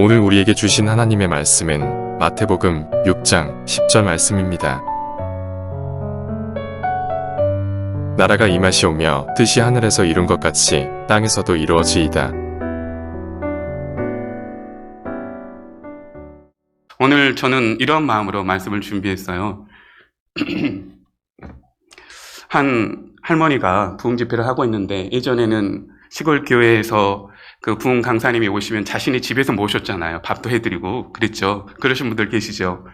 오늘 우리에게 주신 하나님의 말씀은 마태복음 6장 10절 말씀입니다. 나라가 임하시오며 뜻이 하늘에서 이룬 것 같이 땅에서도 이루어지이다. 오늘 저는 이런 마음으로 말씀을 준비했어요. 한 할머니가 부흥 집회를 하고 있는데, 예전에는 시골 교회에서 그 부흥 강사님이 오시면 자신이 집에서 모셨잖아요. 밥도 해드리고 그랬죠. 그러신 분들 계시죠.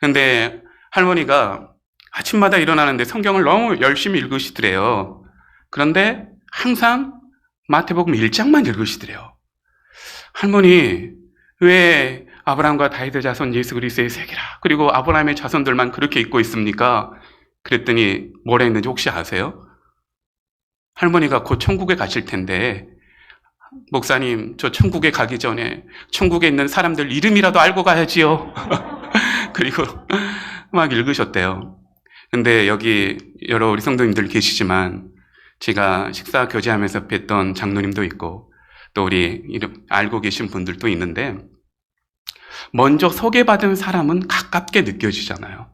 근데 할머니가 아침마다 일어나는데 성경을 너무 열심히 읽으시더래요. 그런데 항상 마태복음 1장만 읽으시더래요. 할머니, 왜 아브라함과 다윗의 자손 예수 그리스도의 세계라, 그리고 아브라함의 자손들만 그렇게 읽고 있습니까? 그랬더니 뭐라 했는지 혹시 아세요? 할머니가 곧 천국에 가실 텐데, 목사님, 저 천국에 가기 전에 천국에 있는 사람들 이름이라도 알고 가야지요. 그리고 막 읽으셨대요. 근데 여기 여러 우리 성도님들 계시지만, 제가 식사 교제하면서 뵀던 장로님도 있고 또 우리 이름 알고 계신 분들도 있는데, 먼저 소개받은 사람은 가깝게 느껴지잖아요.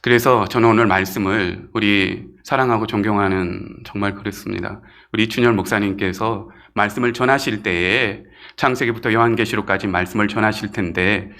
그래서 저는 오늘 말씀을 우리 사랑하고 존경하는, 정말 그렇습니다, 우리 이춘열 목사님께서 말씀을 전하실 때에 창세기부터 요한계시록까지 말씀을 전하실 텐데,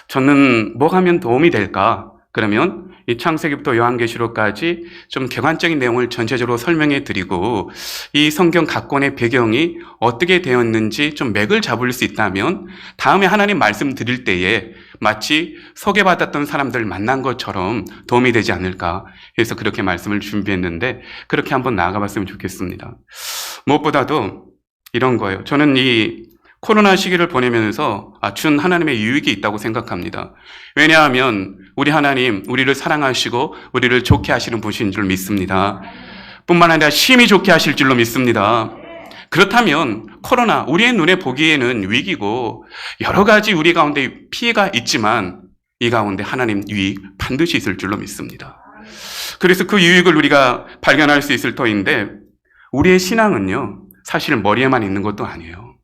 저는 뭐 하면 도움이 될까? 그러면 이 창세기부터 요한계시록까지 좀 객관적인 내용을 전체적으로 설명해 드리고, 이 성경 각권의 배경이 어떻게 되었는지 좀 맥을 잡을 수 있다면 다음에 하나님 말씀 드릴 때에 마치 소개받았던 사람들 만난 것처럼 도움이 되지 않을까 해서 그렇게 말씀을 준비했는데, 그렇게 한번 나아가 봤으면 좋겠습니다. 무엇보다도 이런 거예요. 저는 이 코로나 시기를 보내면서 준 하나님의 유익이 있다고 생각합니다. 왜냐하면 우리 하나님, 우리를 사랑하시고 우리를 좋게 하시는 분이신 줄 믿습니다. 뿐만 아니라 심히 좋게 하실 줄로 믿습니다. 그렇다면 코로나, 우리의 눈에 보기에는 위기고 여러 가지 우리 가운데 피해가 있지만, 이 가운데 하나님 유익 반드시 있을 줄로 믿습니다. 그래서 그 유익을 우리가 발견할 수 있을 터인데, 우리의 신앙은요, 사실 머리에만 있는 것도 아니에요.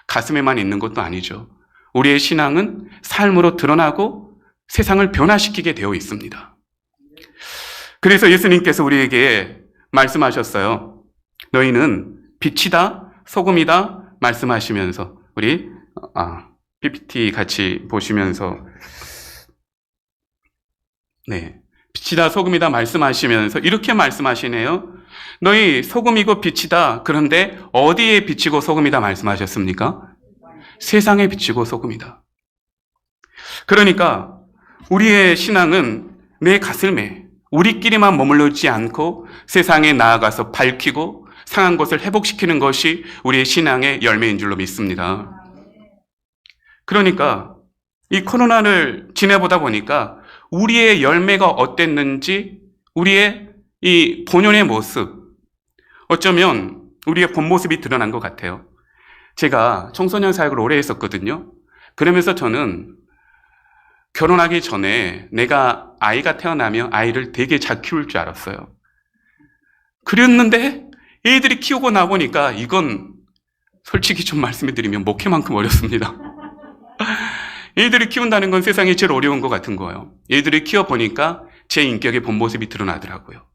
가슴에만 있는 것도 아니죠. 우리의 신앙은 삶으로 드러나고 세상을 변화시키게 되어 있습니다. 그래서 예수님께서 우리에게 말씀하셨어요. 너희는 빛이다, 소금이다 말씀하시면서, 우리 PPT 같이 보시면서, 빛이다, 소금이다 말씀하시면서 이렇게 말씀하시네요. 너희 소금이고 빛이다. 그런데 어디에 빛이고 소금이다 말씀하셨습니까? 세상에 빛이고 소금이다. 그러니까 우리의 신앙은 내 가슴에 우리끼리만 머물르지 않고 세상에 나아가서 밝히고 상한 것을 회복시키는 것이 우리의 신앙의 열매인 줄로 믿습니다. 그러니까 이 코로나를 지내보다 보니까 우리의 열매가 어땠는지, 우리의 이 본연의 모습, 어쩌면 우리의 본 모습이 드러난 것 같아요. 제가 청소년 사역을 오래 했었거든요. 그러면서 저는 결혼하기 전에 내가 아이가 태어나면 아이를 되게 잘 키울 줄 알았어요. 그랬는데 애들이 키우고 나보니까 이건 솔직히 좀 말씀해 드리면 목회만큼 어렵습니다. 애들을 키운다는 건 세상에 제일 어려운 것 같은 거예요. 애들을 키워보니까 제 인격의 본 모습이 드러나더라고요.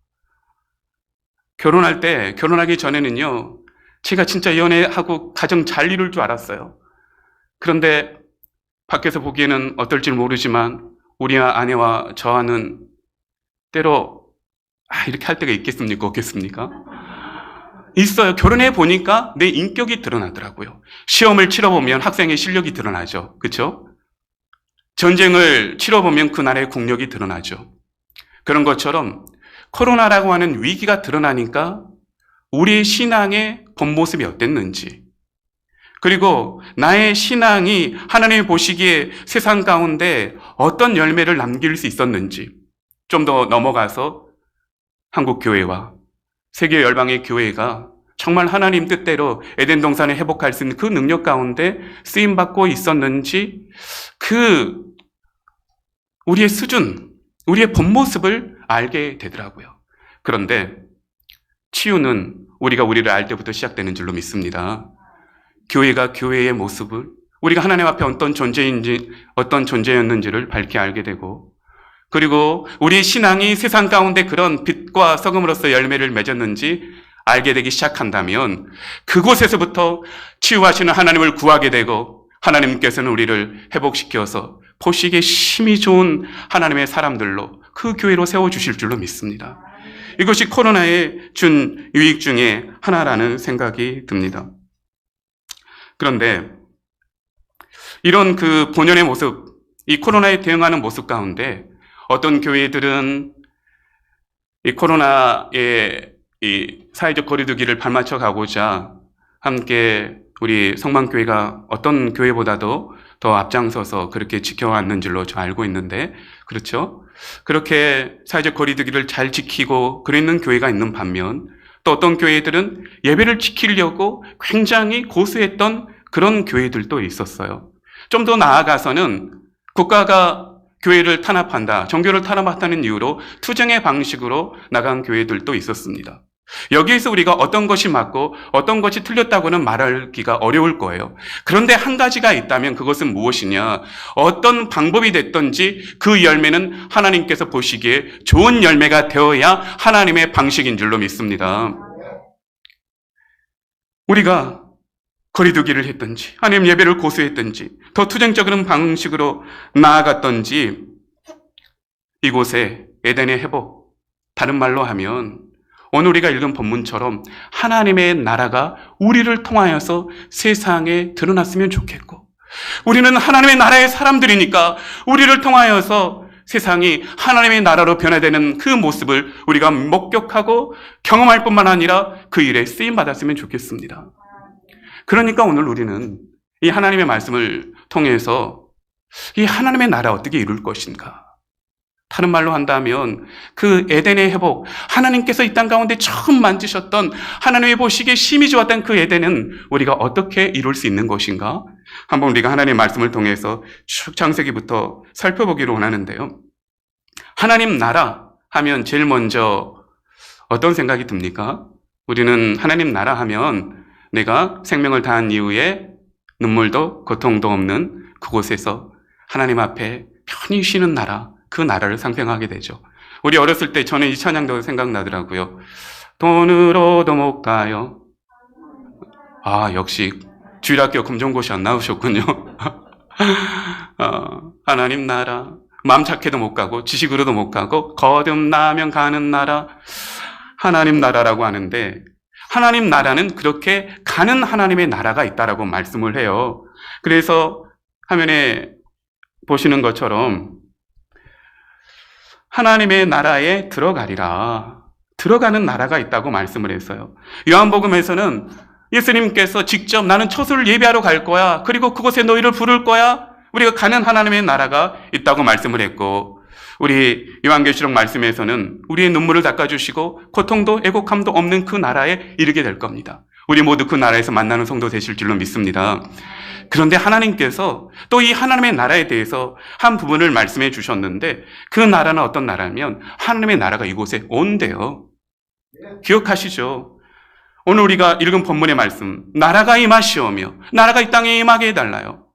결혼하기 전에는요, 제가 진짜 연애하고 가정 잘 이룰 줄 알았어요. 그런데 밖에서 보기에는 어떨지 모르지만 우리 아내와 저와는 때로 이렇게 할 때가 있겠습니까? 없겠습니까? 있어요. 결혼해 보니까 내 인격이 드러나더라고요. 시험을 치러보면 학생의 실력이 드러나죠. 그렇죠? 전쟁을 치러보면 그 나라의 국력이 드러나죠. 그런 것처럼 코로나라고 하는 위기가 드러나니까 우리의 신앙의 본 모습이 어땠는지, 그리고 나의 신앙이 하나님이 보시기에 세상 가운데 어떤 열매를 남길 수 있었는지, 좀 더 넘어가서 한국교회와 세계 열방의 교회가 정말 하나님 뜻대로 에덴 동산을 회복할 수 있는 그 능력 가운데 쓰임받고 있었는지, 그 우리의 수준, 우리의 본 모습을 알게 되더라고요. 그런데 치유는 우리가 우리를 알 때부터 시작되는 줄로 믿습니다. 교회가 교회의 모습을, 우리가 하나님 앞에 어떤 존재였는지를 밝히 알게 되고, 그리고 우리 신앙이 세상 가운데 그런 빛과 소금으로서 열매를 맺었는지 알게 되기 시작한다면 그곳에서부터 치유하시는 하나님을 구하게 되고, 하나님께서는 우리를 회복시켜서 보시기에 심히 좋은 하나님의 사람들로 그 교회로 세워주실 줄로 믿습니다. 이것이 코로나의 준 유익 중에 하나라는 생각이 듭니다. 그런데 이런 그 본연의 모습, 이 코로나에 대응하는 모습 가운데 어떤 교회들은 이 코로나의 이 사회적 거리두기를 발맞춰 가고자 함께 우리 성만교회가 어떤 교회보다도 더 앞장서서 그렇게 지켜왔는 줄로 저 알고 있는데, 그렇죠? 그렇게 사회적 거리두기를 잘 지키고 그랬는 교회가 있는 반면, 또 어떤 교회들은 예배를 지키려고 굉장히 고수했던 그런 교회들도 있었어요. 좀 더 나아가서는 국가가 교회를 탄압한다, 종교를 탄압한다는 이유로 투쟁의 방식으로 나간 교회들도 있었습니다. 여기에서 우리가 어떤 것이 맞고 어떤 것이 틀렸다고는 말하기가 어려울 거예요. 그런데 한 가지가 있다면 그것은 무엇이냐? 어떤 방법이 됐든지 그 열매는 하나님께서 보시기에 좋은 열매가 되어야 하나님의 방식인 줄로 믿습니다. 우리가 거리두기를 했든지 아니면 예배를 고수했든지 더 투쟁적인 방식으로 나아갔든지 이곳에 에덴의 회복, 다른 말로 하면 오늘 우리가 읽은 본문처럼 하나님의 나라가 우리를 통하여서 세상에 드러났으면 좋겠고, 우리는 하나님의 나라의 사람들이니까 우리를 통하여서 세상이 하나님의 나라로 변화되는 그 모습을 우리가 목격하고 경험할 뿐만 아니라 그 일에 쓰임받았으면 좋겠습니다. 그러니까 오늘 우리는 이 하나님의 말씀을 통해서 이 하나님의 나라 어떻게 이룰 것인가? 다른 말로 한다면 그 에덴의 회복, 하나님께서 이 땅 가운데 처음 만드셨던, 하나님이 보시기에 심히 좋았던 그 에덴은 우리가 어떻게 이룰 수 있는 것인가? 한번 우리가 하나님의 말씀을 통해서 쭉 창세기부터 살펴보기를 원하는데요. 하나님 나라 하면 제일 먼저 어떤 생각이 듭니까? 우리는 하나님 나라 하면 내가 생명을 다한 이후에 눈물도 고통도 없는 그곳에서 하나님 앞에 편히 쉬는 나라, 그 나라를 상상하게 되죠. 우리 어렸을 때 저는 이 찬양도 생각나더라고요. 돈으로도 못 가요. 아, 역시 주일학교 금종고시 안 나오셨군요. 하나님 나라, 마음 착해도 못 가고 지식으로도 못 가고 거듭나면 가는 나라, 하나님 나라라고 하는데, 하나님 나라는 그렇게 가는 하나님의 나라가 있다라고 말씀을 해요. 그래서 화면에 보시는 것처럼 하나님의 나라에 들어가리라, 들어가는 나라가 있다고 말씀을 했어요. 요한복음에서는 예수님께서 직접 나는 처소를 예비하러 갈 거야, 그리고 그곳에 너희를 부를 거야, 우리가 가는 하나님의 나라가 있다고 말씀을 했고, 우리 요한계시록 말씀에서는 우리의 눈물을 닦아주시고 고통도 애곡함도 없는 그 나라에 이르게 될 겁니다. 우리 모두 그 나라에서 만나는 성도 되실 줄로 믿습니다. 그런데 하나님께서 또 이 하나님의 나라에 대해서 한 부분을 말씀해 주셨는데, 그 나라는 어떤 나라면 하나님의 나라가 이곳에 온대요. 기억하시죠? 오늘 우리가 읽은 본문의 말씀, 나라가 임하시오며 나라가 이 땅에 임하게 해달라요.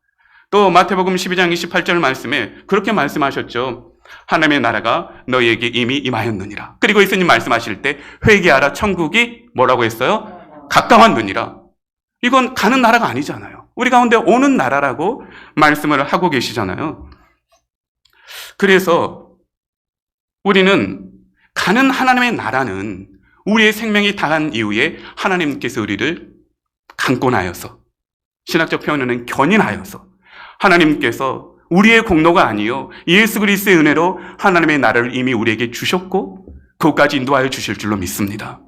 또 마태복음 12장 28절 말씀에 그렇게 말씀하셨죠. 하나님의 나라가 너희에게 이미 임하였느니라. 그리고 예수님 말씀하실 때 회개하라, 천국이 뭐라고 했어요? 가까웠느니라. 이건 가는 나라가 아니잖아요. 우리 가운데 오는 나라라고 말씀을 하고 계시잖아요. 그래서 우리는 가는 하나님의 나라는 우리의 생명이 다한 이후에 하나님께서 우리를 강권하여서, 신학적 표현으로는 견인하여서, 하나님께서 우리의 공로가 아니요 예수 그리스도의 은혜로 하나님의 나라를 이미 우리에게 주셨고 그것까지 인도하여 주실 줄로 믿습니다.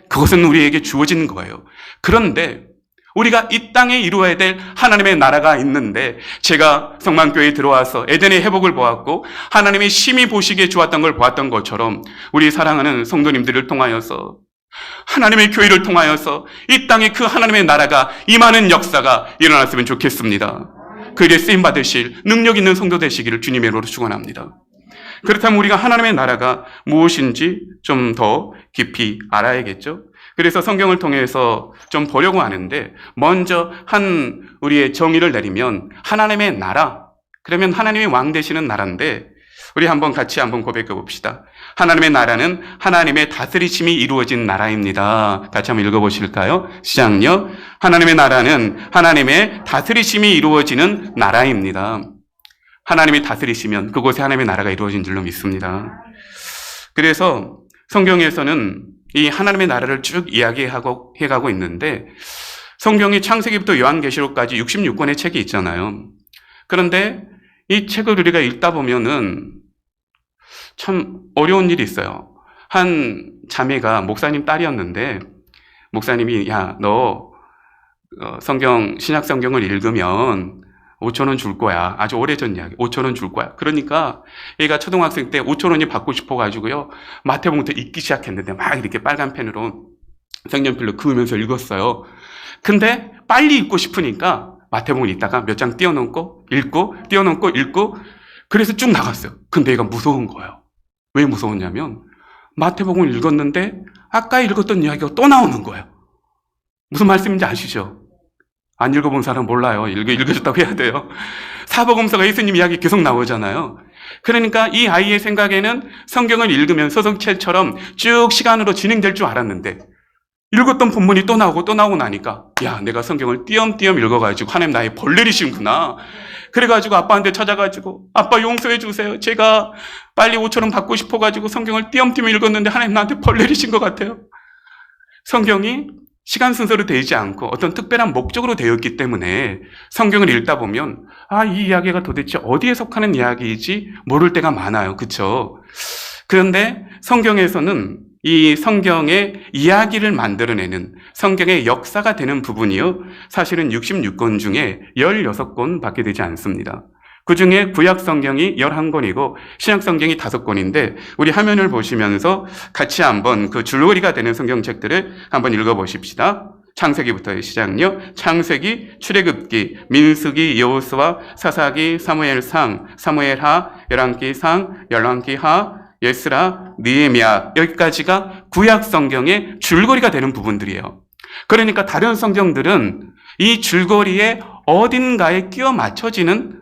그것은 우리에게 주어진 거예요. 그런데 우리가 이 땅에 이루어야 될 하나님의 나라가 있는데, 제가 성만교회에 들어와서 에덴의 회복을 보았고 하나님이 심히 보시기에 좋았던 걸 보았던 것처럼 우리 사랑하는 성도님들을 통하여서, 하나님의 교회를 통하여서 이 땅에 그 하나님의 나라가 임하는 역사가 일어났으면 좋겠습니다. 그 일에 쓰임받으실 능력 있는 성도 되시기를 주님의 이름으로 축원합니다. 그렇다면 우리가 하나님의 나라가 무엇인지 좀 더 깊이 알아야겠죠. 그래서 성경을 통해서 좀 보려고 하는데, 먼저 우리의 정의를 내리면 하나님의 나라, 그러면 하나님의 왕 되시는 나라인데, 우리 같이 한번 고백해 봅시다. 하나님의 나라는 하나님의 다스리심이 이루어진 나라입니다. 같이 한번 읽어보실까요? 시작요. 하나님의 나라는 하나님의 다스리심이 이루어지는 나라입니다. 하나님이 다스리시면 그곳에 하나님의 나라가 이루어진 줄로 믿습니다. 그래서 성경에서는 이 하나님의 나라를 쭉 해가고 있는데, 성경이 창세기부터 요한계시록까지 66권의 책이 있잖아요. 그런데 이 책을 우리가 읽다 보면은 참 어려운 일이 있어요. 한 자매가 목사님 딸이었는데, 목사님이 야, 너 신약 성경을 읽으면 5,000원 줄 거야. 아주 오래전 이야기. 5,000원 줄 거야. 그러니까 얘가 초등학생 때 5,000원이 받고 싶어가지고요, 마태복음부터 읽기 시작했는데 막 이렇게 빨간 펜으로 색연필로 그으면서 읽었어요. 근데 빨리 읽고 싶으니까 마태복음 읽다가 몇 장 띄워놓고 읽고 띄워놓고 읽고, 그래서 쭉 나갔어요. 근데 얘가 무서운 거예요. 왜 무서웠냐면 마태복음을 읽었는데 아까 읽었던 이야기가 또 나오는 거예요. 무슨 말씀인지 아시죠? 안 읽어본 사람 몰라요. 읽어줬다고 해야 돼요. 사복음서가 예수님 이야기 계속 나오잖아요. 그러니까 이 아이의 생각에는 성경을 읽으면 서성체처럼 쭉 시간으로 진행될 줄 알았는데, 읽었던 본문이 또 나오고 나니까, 야, 내가 성경을 띄엄띄엄 읽어가지고 하나님 나의 벌 내리시는구나. 그래가지고 아빠한테 찾아가지고, 아빠 용서해 주세요. 제가 빨리 5,000원 받고 싶어가지고 성경을 띄엄띄엄 읽었는데 하나님 나한테 벌 내리신 것 같아요. 성경이 시간 순서로 되지 않고 어떤 특별한 목적으로 되어 있기 때문에 성경을 읽다 보면 이 이야기가 도대체 어디에 속하는 이야기이지 모를 때가 많아요. 그렇죠? 그런데 성경에서는 이 성경의 이야기를 만들어내는 성경의 역사가 되는 부분이요, 사실은 66권 중에 16권 밖에 되지 않습니다. 그 중에 구약 성경이 11권이고 신약 성경이 5권인데, 우리 화면을 보시면서 같이 한번 그 줄거리가 되는 성경책들을 한번 읽어보십시다. 창세기부터의 시작요. 창세기, 출애굽기, 민수기, 여호수아, 사사기, 사무엘상, 사무엘하, 열왕기상, 열왕기하, 예스라, 느헤미야, 여기까지가 구약 성경의 줄거리가 되는 부분들이에요. 그러니까 다른 성경들은 이 줄거리에 어딘가에 끼워 맞춰지는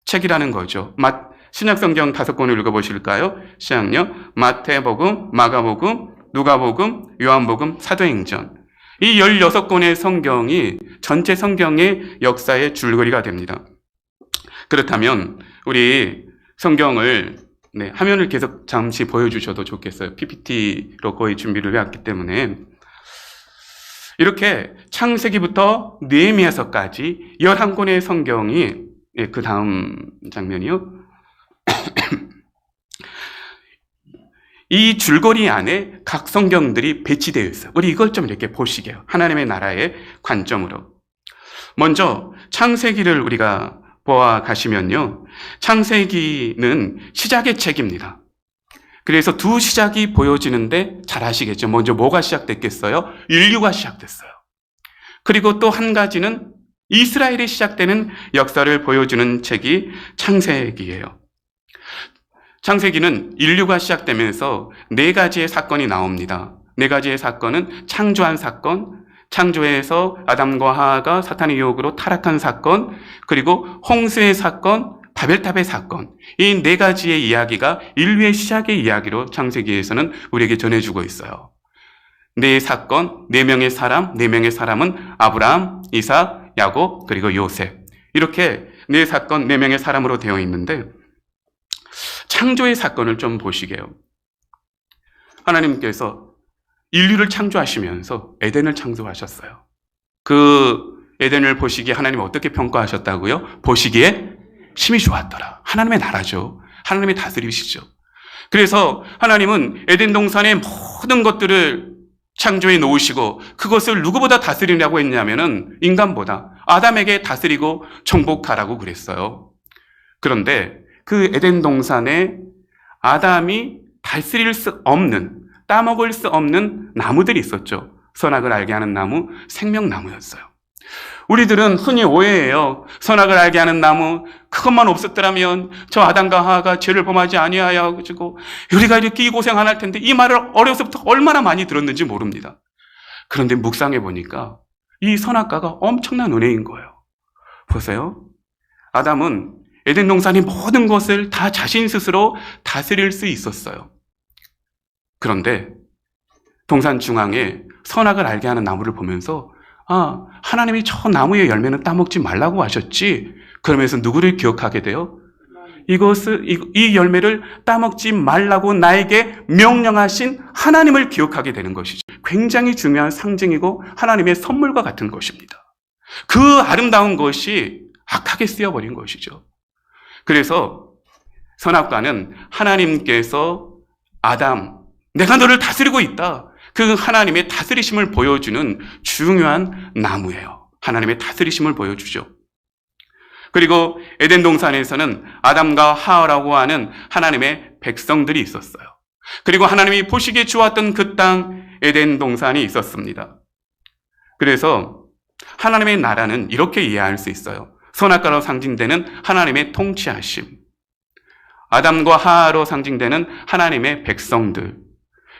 책이라는 거죠. 신약 성경 5권을 읽어보실까요? 시작요. 마태복음, 마가복음, 누가복음, 요한복음, 사도행전. 이 16권의 성경이 전체 성경의 역사의 줄거리가 됩니다. 그렇다면 우리 성경을 화면을 계속 잠시 보여주셔도 좋겠어요. PPT로 거의 준비를 해왔기 때문에. 이렇게 창세기부터 느헤미야서까지 11권의 성경이, 그 다음 장면이요. 이 줄거리 안에 각 성경들이 배치되어 있어요. 우리 이걸 좀 이렇게 보시게요. 하나님의 나라의 관점으로. 먼저 창세기를 우리가 보아 가시면요, 창세기는 시작의 책입니다. 그래서 두 시작이 보여지는데 잘 아시겠죠? 먼저 뭐가 시작됐겠어요? 인류가 시작됐어요. 그리고 또 한 가지는 이스라엘이 시작되는 역사를 보여주는 책이 창세기예요. 창세기는 인류가 시작되면서 4가지의 사건이 나옵니다. 4가지의 사건은 창조한 사건, 창조에서 아담과 하와가 사탄의 유혹으로 타락한 사건, 그리고 홍수의 사건, 바벨탑의 사건. 이 4가지의 이야기가 인류의 시작의 이야기로 창세기에서는 우리에게 전해주고 있어요. 4사건, 4명의 사람, 4명의 사람은 아브라함, 이삭, 야곱, 그리고 요셉. 이렇게 4사건, 4명의 사람으로 되어 있는데, 창조의 사건을 좀 보시게요. 하나님께서 인류를 창조하시면서 에덴을 창조하셨어요. 그 에덴을 보시기에 하나님 어떻게 평가하셨다고요? 보시기에 심히 좋았더라. 하나님의 나라죠. 하나님의 다스리시죠. 그래서 하나님은 에덴 동산의 모든 것들을 창조해 놓으시고 그것을 누구보다 다스리냐고 했냐면은 인간보다 아담에게 다스리고 정복하라고 그랬어요. 그런데 그 에덴 동산에 아담이 다스릴 수 없는, 따먹을 수 없는 나무들이 있었죠. 선악을 알게 하는 나무, 생명나무였어요. 우리들은 흔히 오해해요. 선악을 알게 하는 나무, 그것만 없었더라면 저 아담과 하와가 죄를 범하지 아니하여 가지고 우리가 이렇게 이 고생 안 할 텐데, 이 말을 어려서부터 얼마나 많이 들었는지 모릅니다. 그런데 묵상해 보니까 이 선악과가 엄청난 은혜인 거예요. 보세요. 아담은 에덴 동산의 모든 것을 다 자신 스스로 다스릴 수 있었어요. 그런데 동산 중앙에 선악을 알게 하는 나무를 보면서 하나님이 저 나무의 열매는 따먹지 말라고 하셨지. 그러면서 누구를 기억하게 돼요? 이 열매를 따먹지 말라고 나에게 명령하신 하나님을 기억하게 되는 것이죠. 굉장히 중요한 상징이고 하나님의 선물과 같은 것입니다. 그 아름다운 것이 악하게 쓰여버린 것이죠. 그래서 선악과는 하나님께서 아담, 내가 너를 다스리고 있다. 그 하나님의 다스리심을 보여주는 중요한 나무예요. 하나님의 다스리심을 보여주죠. 그리고 에덴 동산에서는 아담과 하와라고 하는 하나님의 백성들이 있었어요. 그리고 하나님이 보시기에 좋았던 그 땅 에덴 동산이 있었습니다. 그래서 하나님의 나라는 이렇게 이해할 수 있어요. 선악과로 상징되는 하나님의 통치하심, 아담과 하와로 상징되는 하나님의 백성들,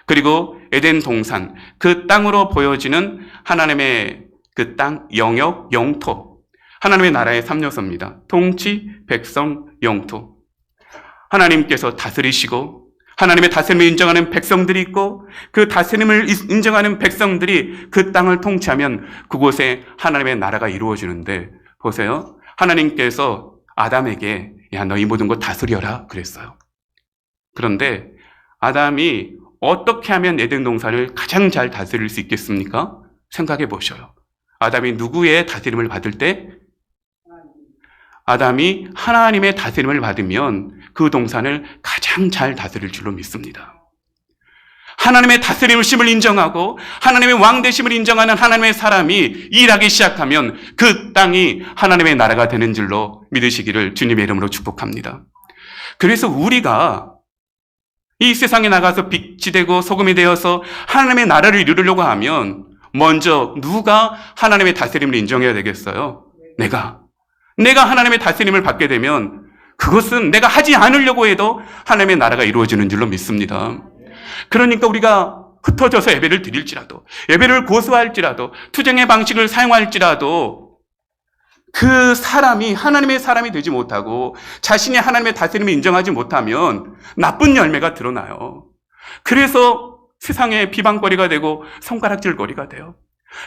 그리고 에덴 동산, 그 땅으로 보여지는 하나님의 그 땅, 영역, 영토, 하나님의 나라의 3요소입니다. 통치, 백성, 영토. 하나님께서 다스리시고 하나님의 다스림을 인정하는 백성들이 있고 그 다스림을 인정하는 백성들이 그 땅을 통치하면 그곳에 하나님의 나라가 이루어지는데, 보세요. 하나님께서 아담에게 야, 너 이 모든 것 다스려라 그랬어요. 그런데 아담이 어떻게 하면 에덴 동산을 가장 잘 다스릴 수 있겠습니까? 생각해 보셔요. 아담이 누구의 다스림을 받을 때? 아담이 하나님의 다스림을 받으면 그 동산을 가장 잘 다스릴 줄로 믿습니다. 하나님의 다스림을 인정하고 하나님의 왕되심을 인정하는 하나님의 사람이 일하기 시작하면 그 땅이 하나님의 나라가 되는 줄로 믿으시기를 주님의 이름으로 축복합니다. 그래서 우리가 이 세상에 나가서 빛이 되고 소금이 되어서 하나님의 나라를 이루려고 하면 먼저 누가 하나님의 다스림을 인정해야 되겠어요? 내가 하나님의 다스림을 받게 되면 그것은 내가 하지 않으려고 해도 하나님의 나라가 이루어지는 줄로 믿습니다. 그러니까 우리가 흩어져서 예배를 드릴지라도, 예배를 고수할지라도, 투쟁의 방식을 사용할지라도 그 사람이 하나님의 사람이 되지 못하고 자신이 하나님의 다스림을 인정하지 못하면 나쁜 열매가 드러나요. 그래서 세상의 비방거리가 되고 손가락질거리가 돼요.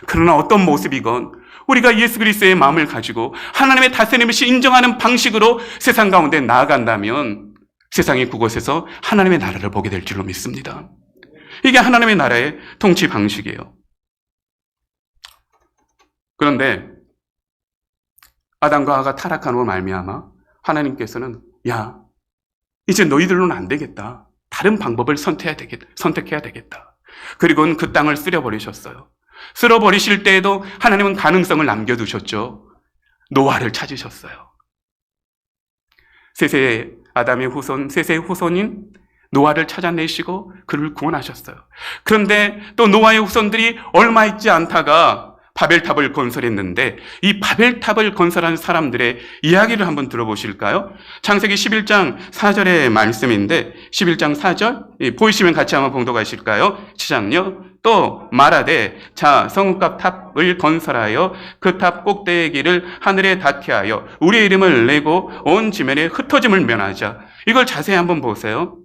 그러나 어떤 모습이건 우리가 예수 그리스도의 마음을 가지고 하나님의 다스림을 인정하는 방식으로 세상 가운데 나아간다면 세상이 그곳에서 하나님의 나라를 보게 될 줄로 믿습니다. 이게 하나님의 나라의 통치 방식이에요. 그런데 아담과 하와가 타락함으로 말미암아 하나님께서는 야, 이제 너희들로는 안 되겠다. 다른 방법을 선택해야 되겠다. 그리고는 그 땅을 쓸어버리셨어요. 쓸어버리실 때에도 하나님은 가능성을 남겨두셨죠. 노아를 찾으셨어요. 셋의 아담의 후손, 셋의 후손인 노아를 찾아내시고 그를 구원하셨어요. 그런데 또 노아의 후손들이 얼마 있지 않다가 바벨탑을 건설했는데 이 바벨탑을 건설한 사람들의 이야기를 한번 들어보실까요? 창세기 11장 4절의 말씀인데 11장 4절 보이시면 같이 한번 봉독하실까요? 시작요. 또 말하되 자 성읍과 탑을 건설하여 그 탑 꼭대기를 하늘에 닿게 하여 우리의 이름을 내고 온 지면에 흩어짐을 면하자. 이걸 자세히 한번 보세요.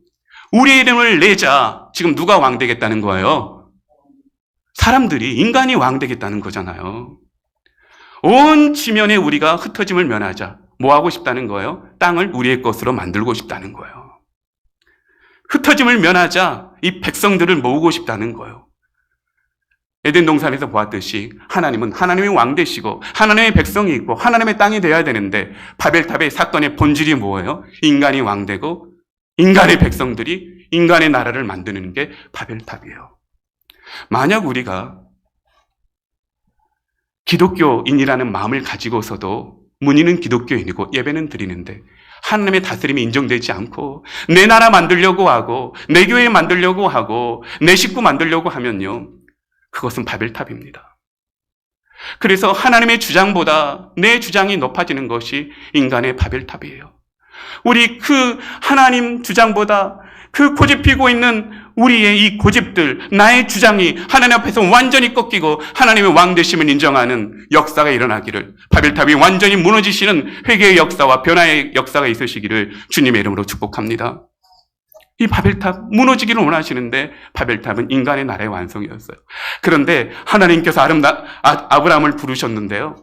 우리의 이름을 내자. 지금 누가 왕 되겠다는 거예요? 사람들이, 인간이 왕 되겠다는 거잖아요. 온 지면에 우리가 흩어짐을 면하자. 뭐 하고 싶다는 거예요? 땅을 우리의 것으로 만들고 싶다는 거예요. 흩어짐을 면하자. 이 백성들을 모으고 싶다는 거예요. 에덴 동산에서 보았듯이 하나님은 하나님의 왕 되시고 하나님의 백성이 있고 하나님의 땅이 되어야 되는데 바벨탑의 사건의 본질이 뭐예요? 인간이 왕 되고 인간의 백성들이 인간의 나라를 만드는 게 바벨탑이에요. 만약 우리가 기독교인이라는 마음을 가지고서도 문의는 기독교인이고 예배는 드리는데 하나님의 다스림이 인정되지 않고 내 나라 만들려고 하고 내 교회 만들려고 하고 내 식구 만들려고 하면요, 그것은 바벨탑입니다. 그래서 하나님의 주장보다 내 주장이 높아지는 것이 인간의 바벨탑이에요. 우리 그 하나님 주장보다 그 고집피고 있는 우리의 이 고집들, 나의 주장이 하나님 앞에서 완전히 꺾이고 하나님의 왕되심을 인정하는 역사가 일어나기를, 바벨탑이 완전히 무너지시는 회개의 역사와 변화의 역사가 있으시기를 주님의 이름으로 축복합니다. 이 바벨탑 무너지기를 원하시는데 바벨탑은 인간의 나라의 완성이었어요. 그런데 하나님께서 아브라함을 부르셨는데요.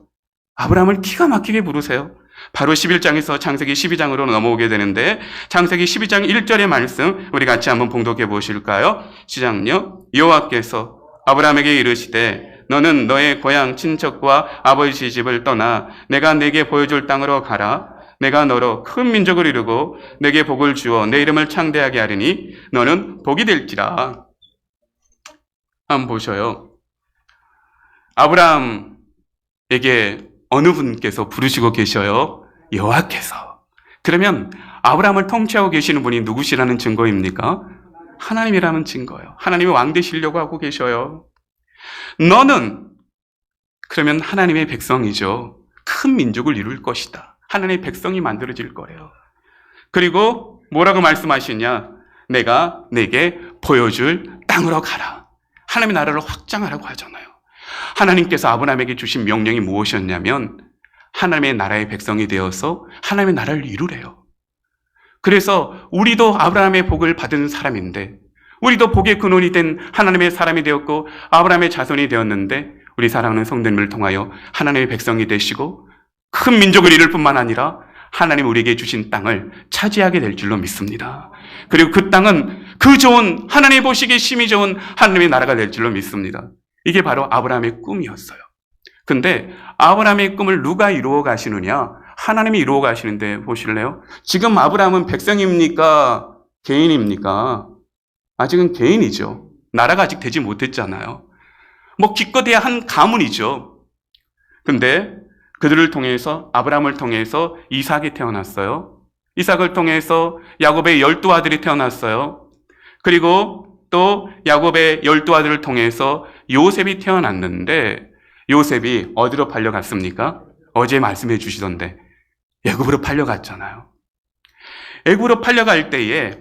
아브라함을 기가 막히게 부르세요. 바로 11장에서 창세기 12장으로 넘어오게 되는데, 창세기 12장 1절의 말씀 우리 같이 한번 봉독해 보실까요? 시작요. 여호와께서 아브라함에게 이르시되 너는 너의 고향 친척과 아버지 집을 떠나 내가 내게 보여줄 땅으로 가라. 내가 너로 큰 민족을 이루고 내게 복을 주어 내 이름을 창대하게 하리니 너는 복이 될지라. 한번 보셔요. 아브라함에게 어느 분께서 부르시고 계셔요? 여호와께서. 그러면 아브라함을 통치하고 계시는 분이 누구시라는 증거입니까? 하나님이라는 증거예요. 하나님이 왕 되시려고 하고 계셔요. 너는, 그러면 하나님의 백성이죠. 큰 민족을 이룰 것이다. 하나님의 백성이 만들어질 거예요. 그리고 뭐라고 말씀하시냐? 내가 내게 보여줄 땅으로 가라. 하나님의 나라를 확장하라고 하잖아요. 하나님께서 아브라함에게 주신 명령이 무엇이었냐면 하나님의 나라의 백성이 되어서 하나님의 나라를 이루래요. 그래서 우리도 아브라함의 복을 받은 사람인데, 우리도 복의 근원이 된 하나님의 사람이 되었고 아브라함의 자손이 되었는데, 우리 사랑하는 성도님을 통하여 하나님의 백성이 되시고 큰 민족을 이룰 뿐만 아니라 하나님 우리에게 주신 땅을 차지하게 될 줄로 믿습니다. 그리고 그 땅은 그 좋은, 하나님 보시기에 심히 좋은 하나님의 나라가 될 줄로 믿습니다. 이게 바로 아브라함의 꿈이었어요. 근데 아브라함의 꿈을 누가 이루어 가시느냐? 하나님이 이루어 가시는데 보실래요? 지금 아브라함은 백성입니까? 개인입니까? 아직은 개인이죠. 나라가 아직 되지 못했잖아요. 뭐 기껏해야 한 가문이죠. 근데 그들을 통해서, 아브라함을 통해서 이삭이 태어났어요. 이삭을 통해서 야곱의 12아들이 태어났어요. 그리고 또 야곱의 12아들을 통해서 요셉이 태어났는데, 요셉이 어디로 팔려갔습니까? 어제 말씀해 주시던데 애굽으로 팔려갔잖아요. 애굽으로 팔려갈 때에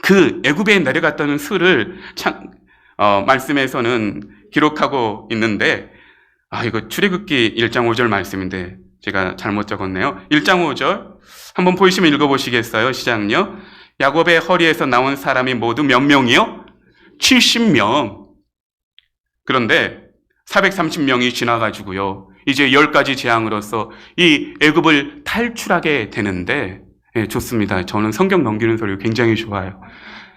그 애굽에 내려갔다는 수를 말씀에서는 기록하고 있는데, 이거 출애굽기 1장 5절 말씀인데 제가 잘못 적었네요. 1장 5절 한번 보이시면 읽어보시겠어요? 시작요. 야곱의 허리에서 나온 사람이 모두 몇 명이요? 70명. 그런데 430명이 지나가지고요, 이제 10가지 재앙으로서 이 애굽을 탈출하게 되는데, 좋습니다. 저는 성경 넘기는 소리 굉장히 좋아요.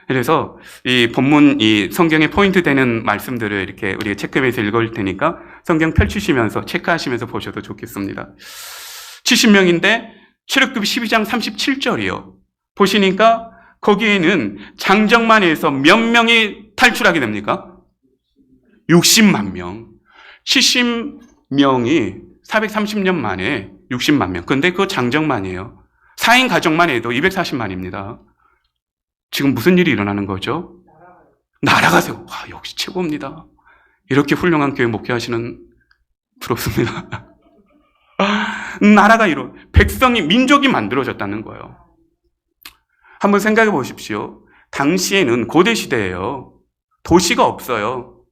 그래서 이 본문, 이 성경에 포인트 되는 말씀들을 이렇게 우리가 체크해서 읽을 테니까 성경 펼치시면서 체크하시면서 보셔도 좋겠습니다. 70명인데 출애굽기 12장 37절이요. 보시니까 거기에는 장정만 해서 몇 명이 탈출하게 됩니까? 60만 명. 70명이 430년 만에 60만 명. 근데 그거 장정만이에요. 4인 가정만 해도 240만입니다. 지금 무슨 일이 일어나는 거죠? 날아가세요. 와, 역시 최고입니다. 이렇게 훌륭한 교회 목회하시는, 부럽습니다. 나라가 백성이, 민족이 만들어졌다는 거예요. 한번 생각해 보십시오. 당시에는 고대 시대예요. 도시가 없어요.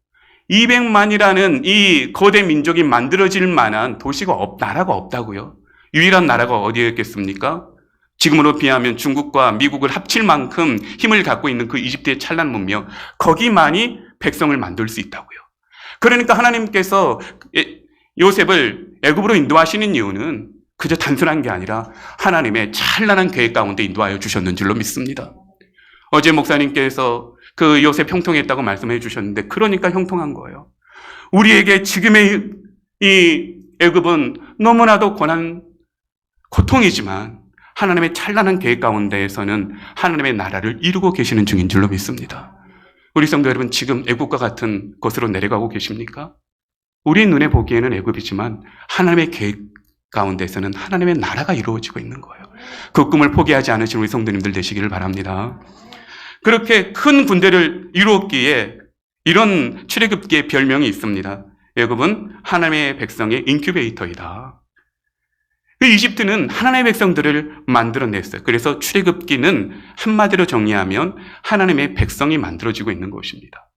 200만이라는 이 거대 민족이 만들어질 만한 나라가 없다고요. 유일한 나라가 어디였겠습니까? 지금으로 비하면 중국과 미국을 합칠 만큼 힘을 갖고 있는 그 이집트의 찬란 문명, 거기만이 백성을 만들 수 있다고요. 그러니까 하나님께서 요셉을 애굽으로 인도하시는 이유는 그저 단순한 게 아니라 하나님의 찬란한 계획 가운데 인도하여 주셨는 줄로 믿습니다. 어제 목사님께서 그 요셉 형통했다고 말씀해 주셨는데, 그러니까 형통한 거예요. 우리에게 지금의 이 애굽은 너무나도 고통이지만 하나님의 찬란한 계획 가운데에서는 하나님의 나라를 이루고 계시는 중인 줄로 믿습니다. 우리 성도 여러분, 지금 애굽과 같은 곳으로 내려가고 계십니까? 우리 눈에 보기에는 애굽이지만 하나님의 계획 가운데서는 하나님의 나라가 이루어지고 있는 거예요. 그 꿈을 포기하지 않으신 우리 성도님들 되시기를 바랍니다. 그렇게 큰 군대를 이루었기에 이런 출애굽기의 별명이 있습니다. 애굽은 하나님의 백성의 인큐베이터이다. 그 이집트는 하나님의 백성들을 만들어냈어요. 그래서 출애굽기는 한마디로 정리하면 하나님의 백성이 만들어지고 있는 것입니다.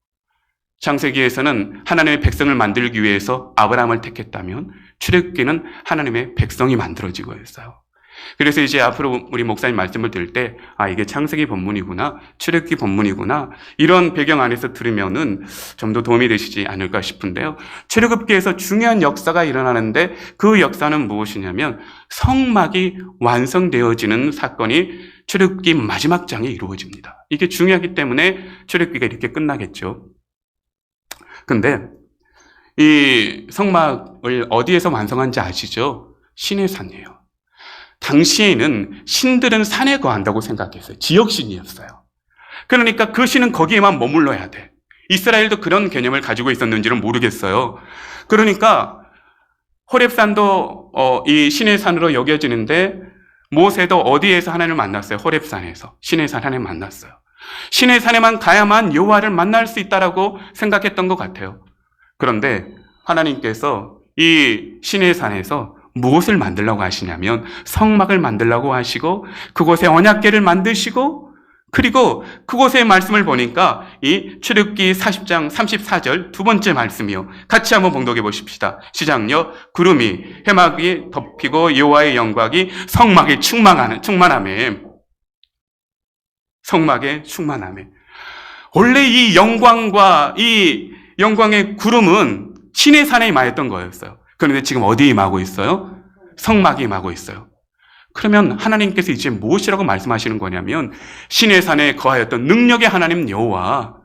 창세기에서는 하나님의 백성을 만들기 위해서 아브라함을 택했다면 출애굽기는 하나님의 백성이 만들어지고 있어요. 그래서 이제 앞으로 우리 목사님 말씀을 들을 때 이게 창세기 본문이구나, 출애굽기 본문이구나, 이런 배경 안에서 들으면은 좀 더 도움이 되시지 않을까 싶은데요. 출애굽기에서 중요한 역사가 일어나는데 그 역사는 무엇이냐면 성막이 완성되어지는 사건이 출애굽기 마지막 장에 이루어집니다. 이게 중요하기 때문에 출애굽기가 이렇게 끝나겠죠. 근데 이 성막을 어디에서 완성한지 아시죠? 신의 산이에요. 당시에는 신들은 산에 거한다고 생각했어요. 지역신이었어요. 그러니까 그 신은 거기에만 머물러야 돼. 이스라엘도 그런 개념을 가지고 있었는지는 모르겠어요. 그러니까 호렙산도 이 신의 산으로 여겨지는데 모세도 어디에서 하나님을 만났어요? 호렙산에서. 신의 산 하나님 만났어요. 신의 산에만 가야만 여호와를 만날 수 있다라고 생각했던 것 같아요. 그런데 하나님께서 이 신의 산에서 무엇을 만들려고 하시냐면 성막을 만들려고 하시고 그곳에 언약궤를 만드시고 그리고 그곳의 말씀을 보니까 이 출애굽기 40장 34절 두 번째 말씀이요. 같이 한번 봉독해 보십시다. 시작요. 구름이 해막이 덮이고 여호와의 영광이 성막에 충만함에 성막에 충만함에. 원래 이 영광과 이 영광의 구름은 신의 산에 임하였던 거였어요. 그런데 지금 어디에 임하고 있어요? 성막에 임하고 있어요. 그러면 하나님께서 이제 무엇이라고 말씀하시는 거냐면 신의 산에 거하였던 능력의 하나님 여호와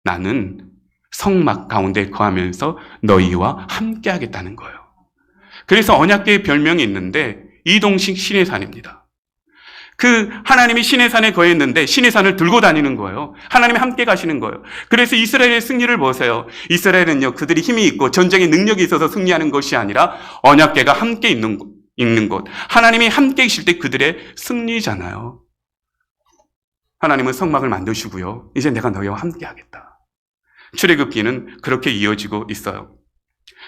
나는 성막 가운데 거하면서 너희와 함께 하겠다는 거예요. 그래서 언약궤의 별명이 있는데 이동식 신의 산입니다. 그 하나님이 신의 산에 거했는데 신의 산을 들고 다니는 거예요. 하나님이 함께 가시는 거예요. 그래서 이스라엘의 승리를 보세요. 이스라엘은요, 그들이 힘이 있고 전쟁에 능력이 있어서 승리하는 것이 아니라 언약궤가 함께 있는 곳. 하나님이 함께 계실 때 그들의 승리잖아요. 하나님은 성막을 만드시고요. 이제 내가 너희와 함께 하겠다. 출애굽기는 그렇게 이어지고 있어요.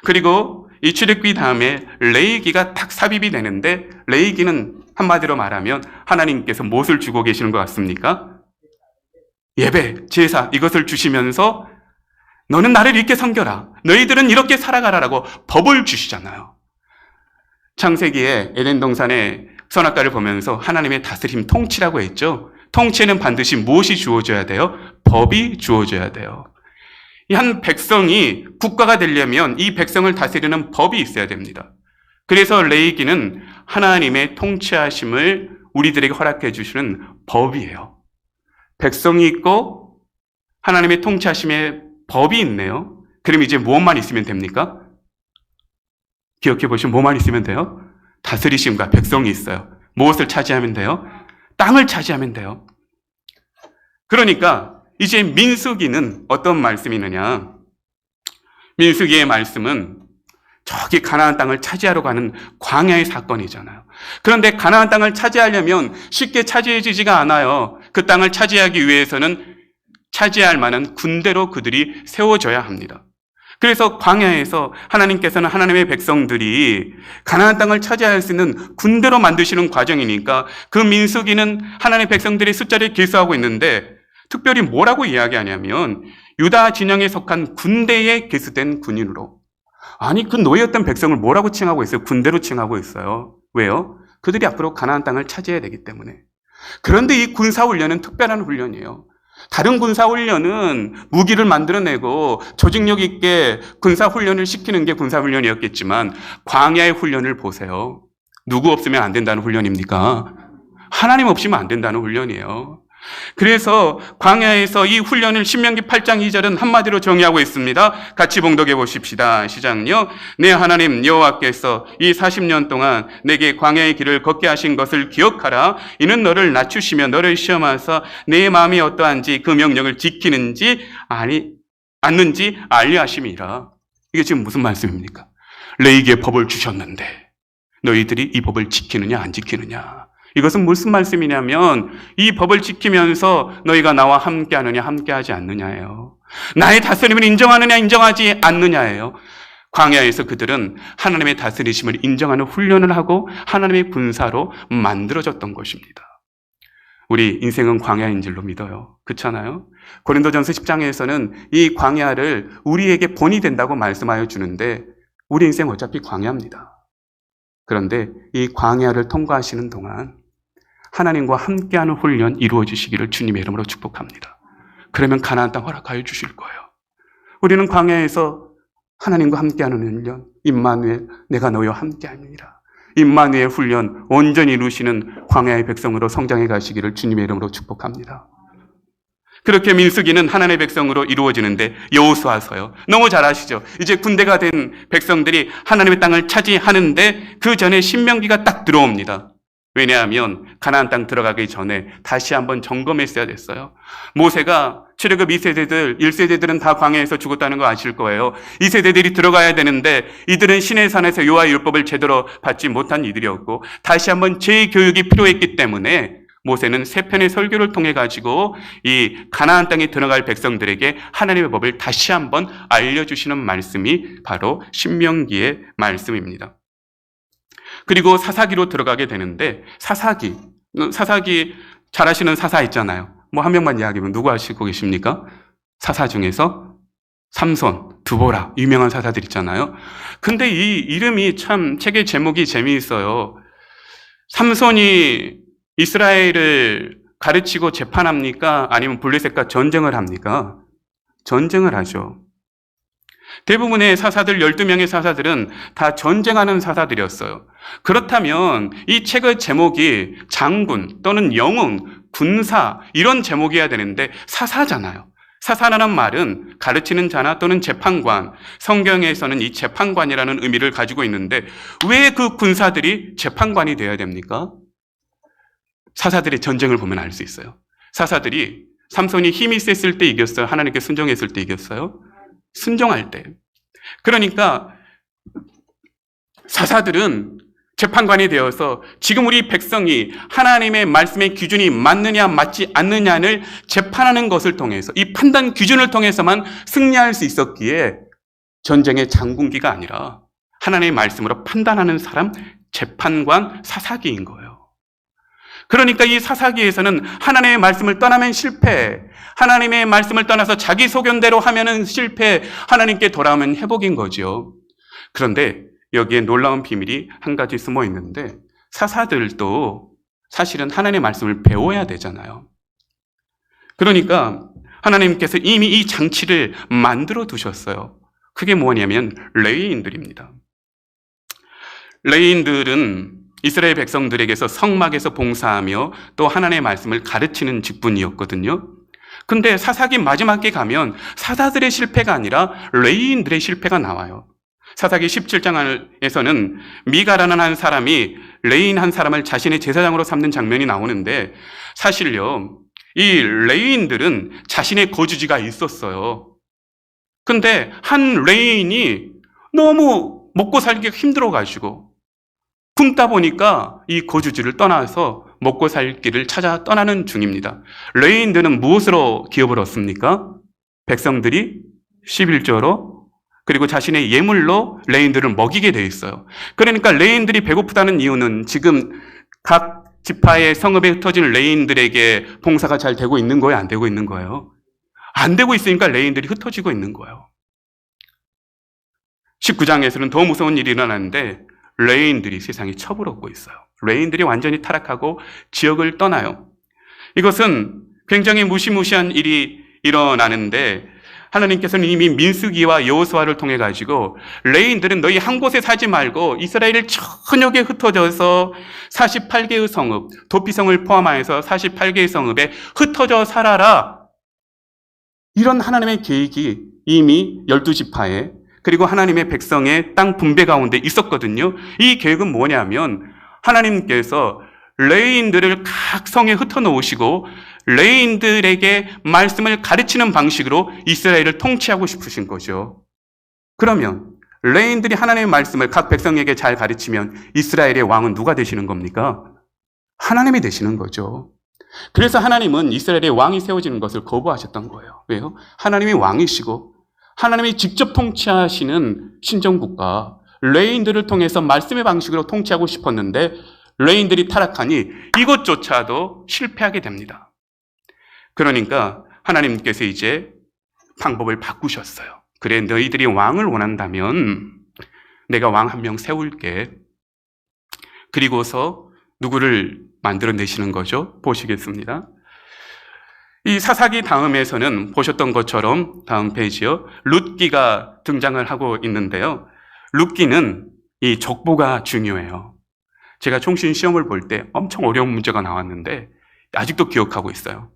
그리고 이 출애굽기 다음에 레위기가 딱 삽입이 되는데 레위기는 한마디로 말하면 하나님께서 무엇을 주고 계시는 것 같습니까? 예배, 제사 이것을 주시면서 너는 나를 이렇게 섬겨라. 너희들은 이렇게 살아가라라고 법을 주시잖아요. 창세기에 에덴 동산의 선악과를 보면서 하나님의 다스림 통치라고 했죠. 통치에는 반드시 무엇이 주어져야 돼요? 법이 주어져야 돼요. 이 한 백성이 국가가 되려면 이 백성을 다스리는 법이 있어야 됩니다. 그래서 레위기는 하나님의 통치하심을 우리들에게 허락해 주시는 법이에요. 백성이 있고 하나님의 통치하심의 법이 있네요. 그럼 이제 무엇만 있으면 됩니까? 기억해 보시면 뭐만 있으면 돼요? 다스리심과 백성이 있어요. 무엇을 차지하면 돼요? 땅을 차지하면 돼요. 그러니까 이제 민수기는 어떤 말씀이 있느냐? 민수기의 말씀은 저기 가나안 땅을 차지하러 가는 광야의 사건이잖아요. 그런데 가나안 땅을 차지하려면 쉽게 차지해지지가 않아요. 그 땅을 차지하기 위해서는 차지할 만한 군대로 그들이 세워져야 합니다. 그래서 광야에서 하나님께서는 하나님의 백성들이 가나안 땅을 차지할 수 있는 군대로 만드시는 과정이니까 그 민수기는 하나님의 백성들의 숫자를 기수하고 있는데 특별히 뭐라고 이야기하냐면 유다 진영에 속한 군대에 기수된 군인으로. 아니 그 노예였던 백성을 뭐라고 칭하고 있어요? 군대로 칭하고 있어요. 왜요? 그들이 앞으로 가나안 땅을 차지해야 되기 때문에. 그런데 이 군사훈련은 특별한 훈련이에요. 다른 군사훈련은 무기를 만들어내고 조직력 있게 군사훈련을 시키는 게 군사훈련이었겠지만 광야의 훈련을 보세요. 누구 없으면 안 된다는 훈련입니까? 하나님 없이면 안 된다는 훈련이에요. 그래서 광야에서 이 훈련을 신명기 8장 2절은 한마디로 정의하고 있습니다. 같이 봉독해 보십시다. 시작요. 내 하나님 여호와께서 이 40년 동안 내게 광야의 길을 걷게 하신 것을 기억하라. 이는 너를 낮추시며 너를 시험하사 내 마음이 어떠한지 그 명령을 지키는지 않는지 알려 하심이라. 이게 지금 무슨 말씀입니까? 레위기의 법을 주셨는데 너희들이 이 법을 지키느냐 안 지키느냐. 이것은 무슨 말씀이냐면 이 법을 지키면서 너희가 나와 함께하느냐 함께하지 않느냐예요. 나의 다스림을 인정하느냐 인정하지 않느냐예요. 광야에서 그들은 하나님의 다스리심을 인정하는 훈련을 하고 하나님의 군사로 만들어졌던 것입니다. 우리 인생은 광야인 줄로 믿어요. 그렇잖아요? 고린도전서 10장에서는 이 광야를 우리에게 본이 된다고 말씀하여 주는데 우리 인생 어차피 광야입니다. 그런데 이 광야를 통과하시는 동안 하나님과 함께하는 훈련 이루어지시기를 주님의 이름으로 축복합니다. 그러면 가나안 땅 허락하여 주실 거예요. 우리는 광야에서 하나님과 함께하는 훈련, 임마누엘 내가 너희와 함께함이니라. 임마누엘 훈련 온전히 이루시는 광야의 백성으로 성장해 가시기를 주님의 이름으로 축복합니다. 그렇게 민수기는 하나님의 백성으로 이루어지는데 여호수아서요. 너무 잘 아시죠? 이제 군대가 된 백성들이 하나님의 땅을 차지하는데 그 전에 신명기가 딱 들어옵니다. 왜냐하면 가나안 땅 들어가기 전에 다시 한번 점검했어야 됐어요. 모세가 출애굽 2세대들, 1세대들은 다 광야에서 죽었다는 거 아실 거예요. 2세대들이 들어가야 되는데 이들은 신의 산에서 여호와의 율법을 제대로 받지 못한 이들이었고 다시 한번 재교육이 필요했기 때문에 모세는 세 편의 설교를 통해 가지고 이 가나안 땅에 들어갈 백성들에게 하나님의 법을 다시 한번 알려주시는 말씀이 바로 신명기의 말씀입니다. 그리고 사사기로 들어가게 되는데 사사기 잘 아시는 사사 있잖아요. 뭐 한 명만 이야기하면 누구 아시고 계십니까? 사사 중에서 삼손, 드보라 유명한 사사들 있잖아요. 근데 이 이름이 참 책의 제목이 재미있어요. 삼손이 이스라엘을 가르치고 재판합니까? 아니면 블레셋과 전쟁을 합니까? 전쟁을 하죠. 대부분의 사사들 12명의 사사들은 다 전쟁하는 사사들이었어요. 그렇다면 이 책의 제목이 장군 또는 영웅, 군사 이런 제목이어야 되는데 사사잖아요. 사사라는 말은 가르치는 자나 또는 재판관, 성경에서는 이 재판관이라는 의미를 가지고 있는데 왜 그 군사들이 재판관이 되어야 됩니까? 사사들의 전쟁을 보면 알 수 있어요. 사사들이 삼손이 힘이 셌을 때 이겼어요? 하나님께 순종했을 때 이겼어요? 순종할 때. 그러니까 사사들은 재판관이 되어서 지금 우리 백성이 하나님의 말씀의 기준이 맞느냐 맞지 않느냐를 재판하는 것을 통해서 이 판단 기준을 통해서만 승리할 수 있었기에 전쟁의 장군기가 아니라 하나님의 말씀으로 판단하는 사람, 재판관, 사사기인 거예요. 그러니까 이 사사기에서는 하나님의 말씀을 떠나면 실패, 하나님의 말씀을 떠나서 자기 소견대로 하면은 실패, 하나님께 돌아오면 회복인 거죠. 그런데 여기에 놀라운 비밀이 한 가지 숨어 있는데 사사들도 사실은 하나님의 말씀을 배워야 되잖아요. 그러니까 하나님께서 이미 이 장치를 만들어 두셨어요. 그게 뭐냐면 레위인들입니다. 레위인들은 이스라엘 백성들에게서 성막에서 봉사하며 또 하나님의 말씀을 가르치는 직분이었거든요. 근데 사사기 마지막에 가면 사사들의 실패가 아니라 레위인들의 실패가 나와요. 사사기 17장에서는 미가라는 한 사람이 레위인 한 사람을 자신의 제사장으로 삼는 장면이 나오는데 사실요, 이 레위인들은 자신의 거주지가 있었어요. 근데 한 레위인이 너무 먹고 살기가 힘들어가지고 굶다 보니까 이 거주지를 떠나서 먹고 살 길을 찾아 떠나는 중입니다. 레위인들은 무엇으로 기업을 얻습니까? 백성들이 11조로 그리고 자신의 예물로 레위인들을 먹이게 돼 있어요. 그러니까 레위인들이 배고프다는 이유는 지금 각 지파의 성읍에 흩어진 레위인들에게 봉사가 잘 되고 있는 거예요? 안 되고 있는 거예요? 안 되고 있으니까 레위인들이 흩어지고 있는 거예요. 19장에서는 더 무서운 일이 일어나는데 레위인들이 세상에 처벌받고 있어요. 레위인들이 완전히 타락하고 지역을 떠나요. 이것은 굉장히 무시무시한 일이 일어나는데 하나님께서는 이미 민수기와 여호수아를 통해 가지고 레위인들은 너희 한 곳에 살지 말고 이스라엘 전역에 흩어져서 48개의 성읍, 도피성을 포함하여서 48개의 성읍에 흩어져 살아라. 이런 하나님의 계획이 이미 12지파에 그리고 하나님의 백성의 땅 분배 가운데 있었거든요. 이 계획은 뭐냐면 하나님께서 레위인들을 각 성에 흩어놓으시고 레위인들에게 말씀을 가르치는 방식으로 이스라엘을 통치하고 싶으신 거죠. 그러면 레위인들이 하나님의 말씀을 각 백성에게 잘 가르치면 이스라엘의 왕은 누가 되시는 겁니까? 하나님이 되시는 거죠. 그래서 하나님은 이스라엘의 왕이 세워지는 것을 거부하셨던 거예요. 왜요? 하나님이 왕이시고 하나님이 직접 통치하시는 신정국가, 레인들을 통해서 말씀의 방식으로 통치하고 싶었는데 레인들이 타락하니 이것조차도 실패하게 됩니다. 그러니까 하나님께서 이제 방법을 바꾸셨어요. 그래, 너희들이 왕을 원한다면 내가 왕 한 명 세울게. 그리고서 누구를 만들어내시는 거죠? 보시겠습니다. 이 사사기 다음에서는 보셨던 것처럼 다음 페이지요. 룻기가 등장을 하고 있는데요. 룻기는 이 족보가 중요해요. 제가 총신 시험을 볼 때 엄청 어려운 문제가 나왔는데 아직도 기억하고 있어요.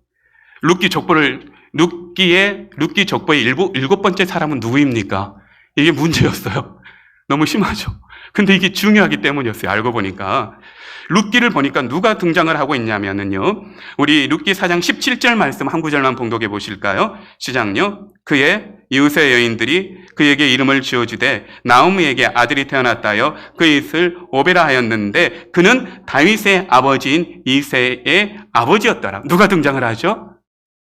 룻기 족보의 7번째 사람은 누구입니까? 이게 문제였어요. 너무 심하죠. 근데 이게 중요하기 때문이었어요. 알고 보니까. 룻기를 보니까 누가 등장을 하고 있냐면요. 우리 룻기 4장 17절 말씀 한 구절만 봉독해 보실까요? 시작요. 그의 이웃의 여인들이 그에게 이름을 지어주되 나오미에게 아들이 태어났다여 그 이웃을 오베라 하였는데 그는 다윗의 아버지인 이새의 아버지였더라. 누가 등장을 하죠?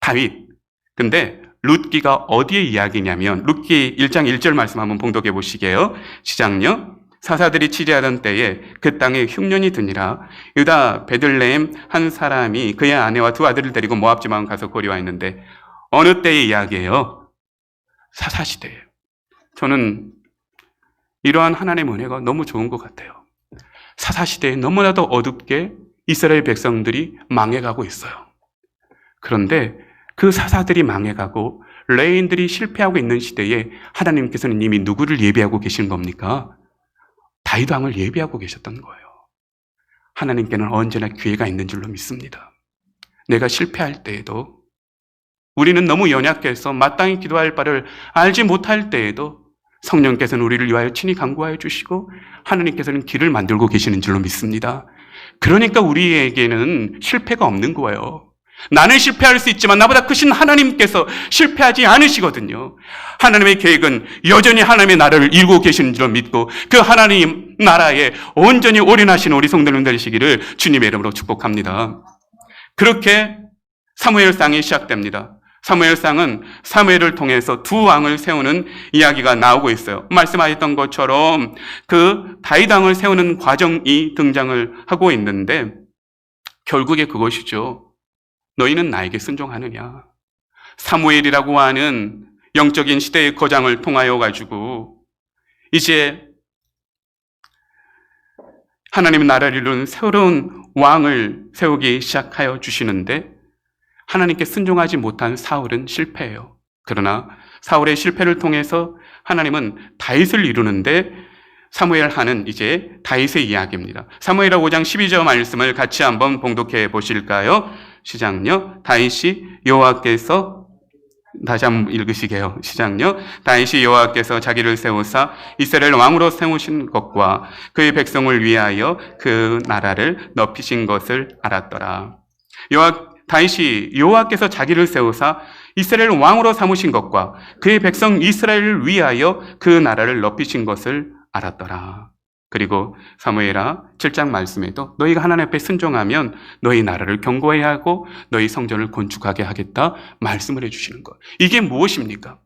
다윗. 근데 룻기가 어디의 이야기냐면 룻기 1장 1절 말씀 한번 봉독해 보시게요. 시작요. 사사들이 치리하던 때에 그 땅에 흉년이 드니라. 유다 베들레헴 한 사람이 그의 아내와 두 아들을 데리고 모압 지방 가서 거리와 있는데 어느 때의 이야기예요? 사사시대예요. 저는 이러한 하나님의 은혜가 너무 좋은 것 같아요. 사사시대에 너무나도 어둡게 이스라엘 백성들이 망해가고 있어요. 그런데 그 사사들이 망해가고 레인들이 실패하고 있는 시대에 하나님께서는 이미 누구를 예비하고 계신 겁니까? 다윗 왕을 예비하고 계셨던 거예요. 하나님께는 언제나 기회가 있는 줄로 믿습니다. 내가 실패할 때에도, 우리는 너무 연약해서 마땅히 기도할 바를 알지 못할 때에도 성령께서는 우리를 위하여 친히 간구하여 주시고 하나님께서는 길을 만들고 계시는 줄로 믿습니다. 그러니까 우리에게는 실패가 없는 거예요. 나는 실패할 수 있지만 나보다 크신 하나님께서 실패하지 않으시거든요. 하나님의 계획은 여전히 하나님의 나라를 이루고 계시는 줄 믿고 그 하나님 나라에 온전히 올인하시는 우리 성도님 되시기를 주님의 이름으로 축복합니다. 그렇게 사무엘상이 시작됩니다. 사무엘상은 사무엘을 통해서 두 왕을 세우는 이야기가 나오고 있어요. 말씀하셨던 것처럼 그 다윗 왕을 세우는 과정이 등장을 하고 있는데 결국에 그것이죠. 너희는 나에게 순종하느냐? 사무엘이라고 하는 영적인 시대의 거장을 통하여 가지고 이제 하나님의 나라를 이루는 새로운 왕을 세우기 시작하여 주시는데 하나님께 순종하지 못한 사울은 실패해요. 그러나 사울의 실패를 통해서 하나님은 다윗을 이루는데 사무엘하는 이제 다윗의 이야기입니다. 사무엘하 5장 12절 말씀을 같이 한번 봉독해 보실까요? 시작요. 다윗이 여호와께서 다시 한번 읽으시게요. 시작요. 다윗이 여호와께서 자기를 세우사 이스라엘 왕으로 세우신 것과 그의 백성을 위하여 그 나라를 높이신 것을 알았더라. 다윗이 여호와께서 자기를 세우사 이스라엘 왕으로 삼으신 것과 그의 백성 이스라엘을 위하여 그 나라를 높이신 것을 알았더라. 그리고 사무엘하 7장 말씀에도 너희가 하나님 앞에 순종하면 너희 나라를 견고히 하고 너희 성전을 건축하게 하겠다 말씀을 해주시는 것. 이게 무엇입니까?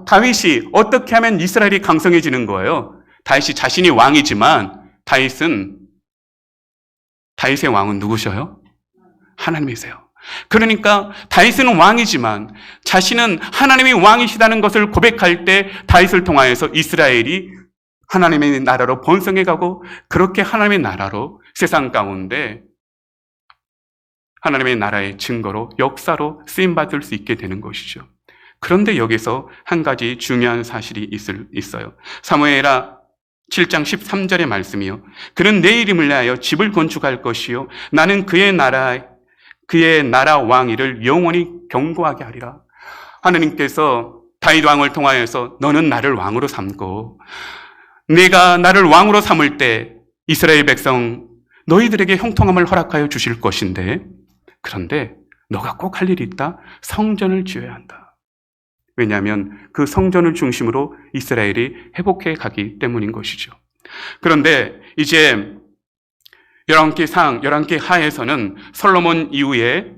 다윗이 어떻게 하면 이스라엘이 강성해지는 거예요? 다윗이 자신이 왕이지만 다윗의 왕은 누구셔요? 하나님이세요. 그러니까 다윗은 왕이지만 자신은 하나님이 왕이시다는 것을 고백할 때 다윗을 통하여서 이스라엘이 하나님의 나라로 번성해가고 그렇게 하나님의 나라로 세상 가운데 하나님의 나라의 증거로 역사로 쓰임받을 수 있게 되는 것이죠. 그런데 여기서 한 가지 중요한 사실이 있어요. 사무엘하 7장 13절의 말씀이요. 그는 내 이름을 위하여 집을 건축할 것이요. 나는 그의 나라 왕위를 영원히 견고하게 하리라. 하나님께서 다윗 왕을 통하여서 너는 나를 왕으로 삼고 내가 나를 왕으로 삼을 때 이스라엘 백성 너희들에게 형통함을 허락하여 주실 것인데 그런데 너가 꼭 할 일이 있다. 성전을 지어야 한다. 왜냐하면 그 성전을 중심으로 이스라엘이 회복해 가기 때문인 것이죠. 그런데 이제 열왕기 하에서는 솔로몬 이후에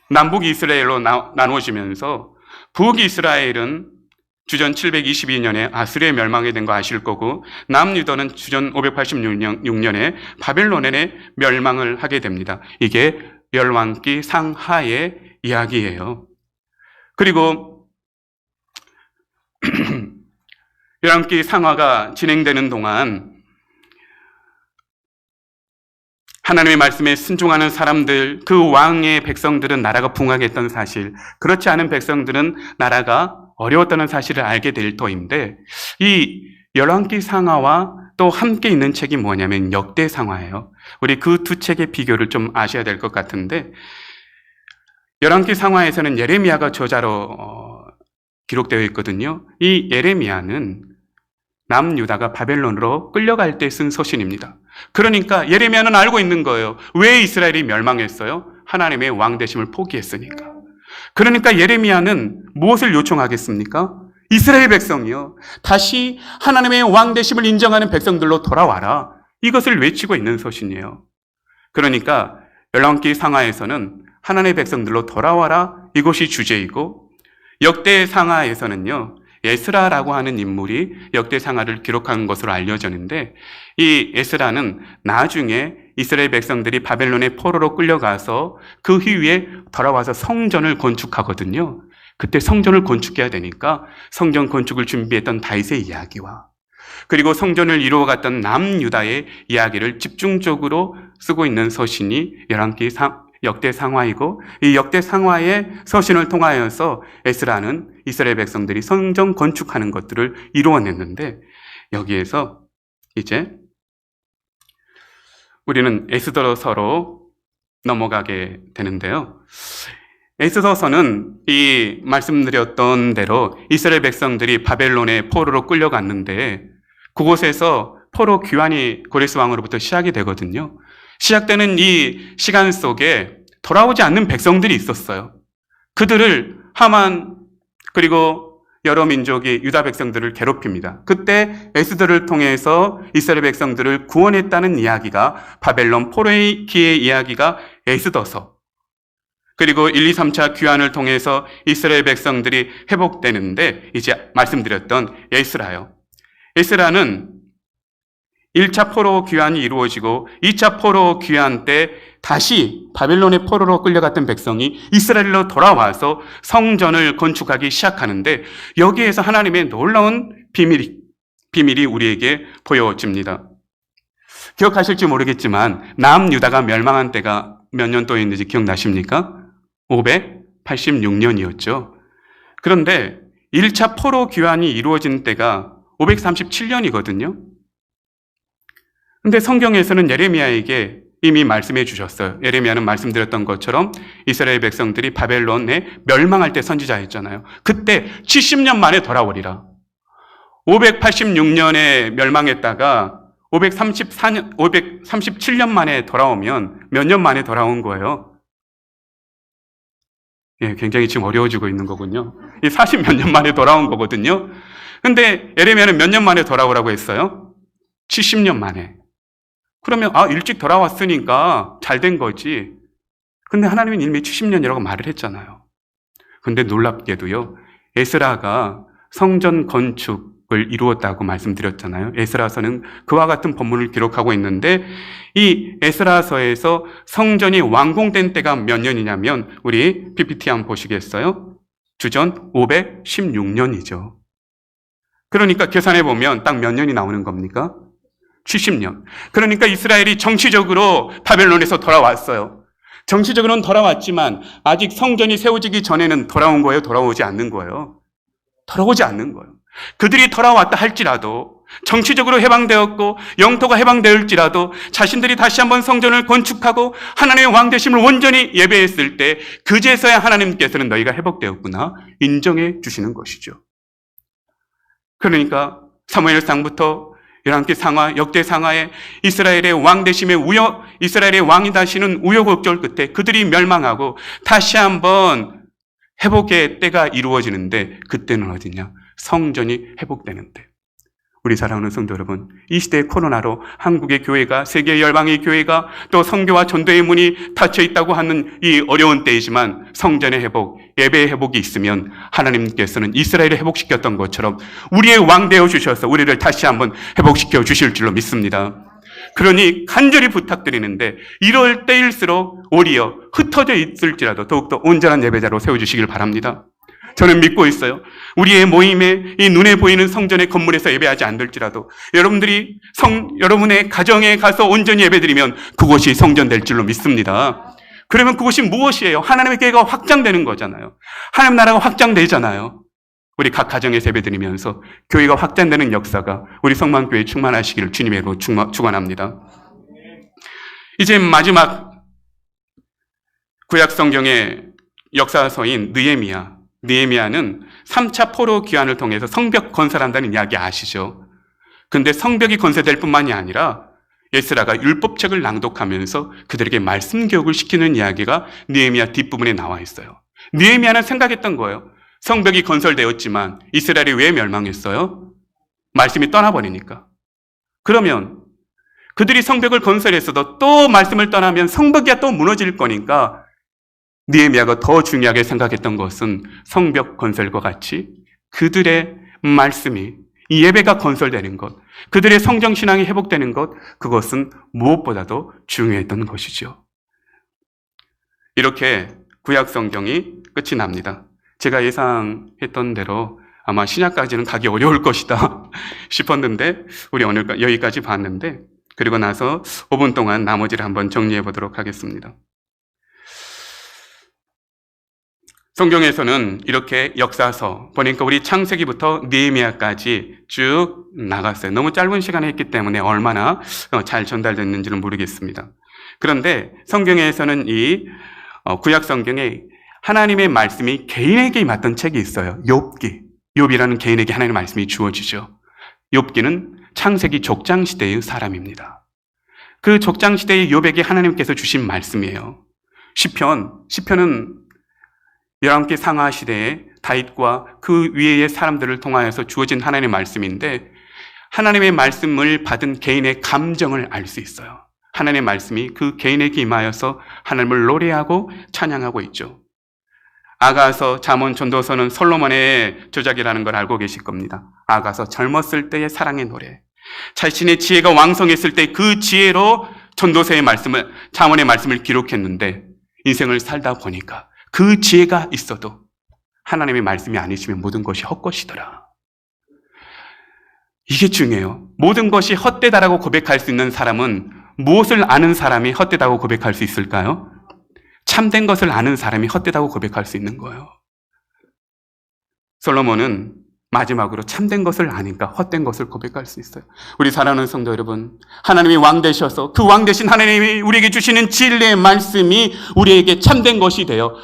남북 이스라엘로 나누어지면서 북 이스라엘은 주전 722년에 아수르에 멸망하게 된 거 아실 거고, 남유다는 주전 586년에 바벨론에 멸망을 하게 됩니다. 이게 열왕기 상하의 이야기예요. 그리고 열왕기 상하가 진행되는 동안 하나님의 말씀에 순종하는 사람들, 그 왕의 백성들은 나라가 붕하게 했던 사실, 그렇지 않은 백성들은 나라가 어려웠다는 사실을 알게 될 터인데, 이 열왕기 상하와 또 함께 있는 책이 뭐냐면 역대상하예요. 우리 그 두 책의 비교를 좀 아셔야 될 것 같은데, 열왕기 상하에서는 예레미야가 저자로 기록되어 있거든요. 이 예레미야는 남유다가 바벨론으로 끌려갈 때 쓴 서신입니다. 그러니까 예레미야는 알고 있는 거예요. 왜 이스라엘이 멸망했어요? 하나님의 왕 되심을 포기했으니까. 그러니까 예레미야는 무엇을 요청하겠습니까? 이스라엘 백성이요, 다시 하나님의 왕 되심을 인정하는 백성들로 돌아와라. 이것을 외치고 있는 서신이에요. 그러니까 열왕기 상하에서는 하나님의 백성들로 돌아와라, 이것이 주제이고, 역대 상하에서는요, 에스라라고 하는 인물이 역대 상하를 기록한 것으로 알려졌는데, 이 에스라는 나중에 이스라엘 백성들이 바벨론의 포로로 끌려가서 그 후에 돌아와서 성전을 건축하거든요. 그때 성전을 건축해야 되니까 성전 건축을 준비했던 다윗의 이야기와, 그리고 성전을 이루어갔던 남유다의 이야기를 집중적으로 쓰고 있는 서신이 역대 상하이고, 이 역대 상하의 서신을 통하여서 에스라는 이스라엘 백성들이 성전 건축하는 것들을 이루어냈는데, 여기에서 이제 우리는 에스더서로 넘어가게 되는데요. 에스더서는 이 말씀드렸던 대로 이스라엘 백성들이 바벨론의 포로로 끌려갔는데, 그곳에서 포로 귀환이 고레스 왕으로부터 시작이 되거든요. 시작되는 이 시간 속에 돌아오지 않는 백성들이 있었어요. 그들을 하만 그리고 여러 민족이 유다 백성들을 괴롭힙니다. 그때 에스더를 통해서 이스라엘 백성들을 구원했다는 이야기가, 바벨론 포로의 기의 이야기가 에스더서, 그리고 1, 2, 3차 귀환을 통해서 이스라엘 백성들이 회복되는데, 이제 말씀드렸던 에스라요. 에스라는 1차 포로 귀환이 이루어지고 2차 포로 귀환 때 다시 바벨론의 포로로 끌려갔던 백성이 이스라엘로 돌아와서 성전을 건축하기 시작하는데, 여기에서 하나님의 놀라운 비밀이 우리에게 보여집니다. 기억하실지 모르겠지만 남유다가 멸망한 때가 몇 년도였는지 기억나십니까? 586년이었죠. 그런데 1차 포로 귀환이 이루어진 때가 537년이거든요. 근데 성경에서는 예레미야에게 이미 말씀해 주셨어요. 예레미야는 말씀드렸던 것처럼 이스라엘 백성들이 바벨론에 멸망할 때 선지자였잖아요. 그때 70년 만에 돌아오리라. 586년에 멸망했다가 537년 만에 돌아오면 몇 년 만에 돌아온 거예요? 예, 굉장히 지금 어려워지고 있는 거군요. 40몇 년 만에 돌아온 거거든요. 근데 예레미야는 몇 년 만에 돌아오라고 했어요? 70년 만에. 그러면 일찍 돌아왔으니까 잘 된 거지. 근데 하나님은 이미 70년이라고 말을 했잖아요. 근데 놀랍게도요, 에스라가 성전 건축을 이루었다고 말씀드렸잖아요. 에스라서는 그와 같은 본문을 기록하고 있는데, 이 에스라서에서 성전이 완공된 때가 몇 년이냐면, 우리 PPT 한번 보시겠어요? 주전 516년이죠. 그러니까 계산해 보면 딱 몇 년이 나오는 겁니까? 70년. 그러니까 이스라엘이 정치적으로 바벨론에서 돌아왔어요. 정치적으로는 돌아왔지만 아직 성전이 세워지기 전에는 돌아온 거예요? 돌아오지 않는 거예요? 돌아오지 않는 거예요. 그들이 돌아왔다 할지라도, 정치적으로 해방되었고 영토가 해방되었을지라도, 자신들이 다시 한번 성전을 건축하고 하나님의 왕 되심을 온전히 예배했을 때, 그제서야 하나님께서는 너희가 회복되었구나 인정해 주시는 것이죠. 그러니까 사무엘상부터 열왕기 상하, 역대 상하에 이스라엘의 왕 되심의 이스라엘의 왕이 다시는 우여곡절 끝에 그들이 멸망하고 다시 한번 회복의 때가 이루어지는데, 그때는 어디냐? 성전이 회복되는데. 우리 사랑하는 성도 여러분, 이 시대의 코로나로 한국의 교회가, 세계 열방의 교회가 또 선교와 전도의 문이 닫혀 있다고 하는 이 어려운 때이지만, 성전의 회복, 예배의 회복이 있으면 하나님께서는 이스라엘을 회복시켰던 것처럼 우리의 왕 되어 주셔서 우리를 다시 한번 회복시켜 주실 줄로 믿습니다. 그러니 간절히 부탁드리는데 이럴 때일수록 오히려 흩어져 있을지라도 더욱더 온전한 예배자로 세워주시길 바랍니다. 저는 믿고 있어요. 우리의 모임에 이 눈에 보이는 성전의 건물에서 예배하지 않을지라도 여러분들이 여러분의 가정에 가서 온전히 예배드리면 그곳이 성전 될 줄로 믿습니다. 그러면 그것이 무엇이에요? 하나님의 교회가 확장되는 거잖아요. 하나님 나라가 확장되잖아요. 우리 각 가정에서 예배드리면서 교회가 확장되는 역사가 우리 성만교회에 충만하시기를 주님으로 축원합니다. 이제 마지막 구약 성경의 역사서인 느헤미야는 3차 포로 귀환을 통해서 성벽 건설한다는 이야기 아시죠? 근데 성벽이 건설될 뿐만이 아니라 에스라가 율법책을 낭독하면서 그들에게 말씀 교육을 시키는 이야기가 느헤미야 뒷부분에 나와 있어요. 느헤미야는 생각했던 거예요. 성벽이 건설되었지만 이스라엘이 왜 멸망했어요? 말씀이 떠나버리니까. 그러면 그들이 성벽을 건설했어도 또 말씀을 떠나면 성벽이 또 무너질 거니까 느헤미야가 더 중요하게 생각했던 것은 성벽 건설과 같이 그들의 말씀이 이 예배가 건설되는 것, 그들의 성경신앙이 회복되는 것, 그것은 무엇보다도 중요했던 것이죠. 이렇게 구약 성경이 끝이 납니다. 제가 예상했던 대로 아마 신약까지는 가기 어려울 것이다 싶었는데 우리 오늘 여기까지 봤는데 그리고 나서 5분 동안 나머지를 한번 정리해 보도록 하겠습니다. 성경에서는 이렇게 역사서 보니까 우리 창세기부터 느헤미야까지 쭉 나갔어요. 너무 짧은 시간에 했기 때문에 얼마나 잘 전달됐는지는 모르겠습니다. 그런데 성경에서는 이 구약 성경에 하나님의 말씀이 개인에게 임했던 책이 있어요. 욥이라는 개인에게 하나님의 말씀이 주어지죠. 욥기는 창세기 족장시대의 사람입니다. 그 족장시대의 욥에게 하나님께서 주신 말씀이에요. 시편은 열왕기 상하 시대에 다윗과 그 위의 사람들을 통하여서 주어진 하나님의 말씀인데 하나님의 말씀을 받은 개인의 감정을 알 수 있어요. 하나님의 말씀이 그 개인에게 임하여서 하나님을 노래하고 찬양하고 있죠. 아가서, 잠언, 전도서는 솔로몬의 저작이라는 걸 알고 계실 겁니다. 아가서 젊었을 때의 사랑의 노래, 자신의 지혜가 왕성했을 때 그 지혜로 전도서의 말씀을, 잠언의 말씀을 기록했는데 인생을 살다 보니까 그 지혜가 있어도 하나님의 말씀이 아니시면 모든 것이 헛것이더라. 이게 중요해요. 모든 것이 헛되다라고 고백할 수 있는 사람은 무엇을 아는 사람이 헛되다고 고백할 수 있을까요? 참된 것을 아는 사람이 헛되다고 고백할 수 있는 거예요. 솔로몬은 마지막으로 참된 것을 아니까 헛된 것을 고백할 수 있어요. 우리 사랑하는 성도 여러분, 하나님이 왕 되셔서 그 왕 되신 하나님이 우리에게 주시는 진리의 말씀이 우리에게 참된 것이 되어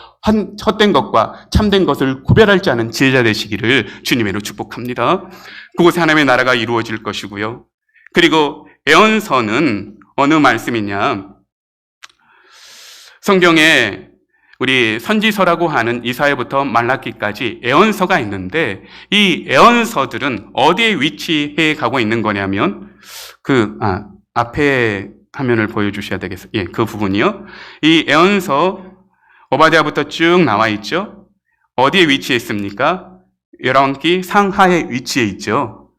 헛된 것과 참된 것을 구별할 줄 아는 지혜자 되시기를 주님으로 축복합니다. 그곳에 하나님의 나라가 이루어질 것이고요. 그리고 예언서는 어느 말씀이냐? 성경에 우리 선지서라고 하는 이사야부터 말라기까지 예언서가 있는데 이 예언서들은 어디에 위치해 가고 있는 거냐면 앞에 화면을 보여주셔야 되겠어요. 예, 그 부분이요. 이 예언서 오바댜부터 쭉 나와 있죠. 어디에 위치해 있습니까? 열왕기 상하에 위치해 있죠.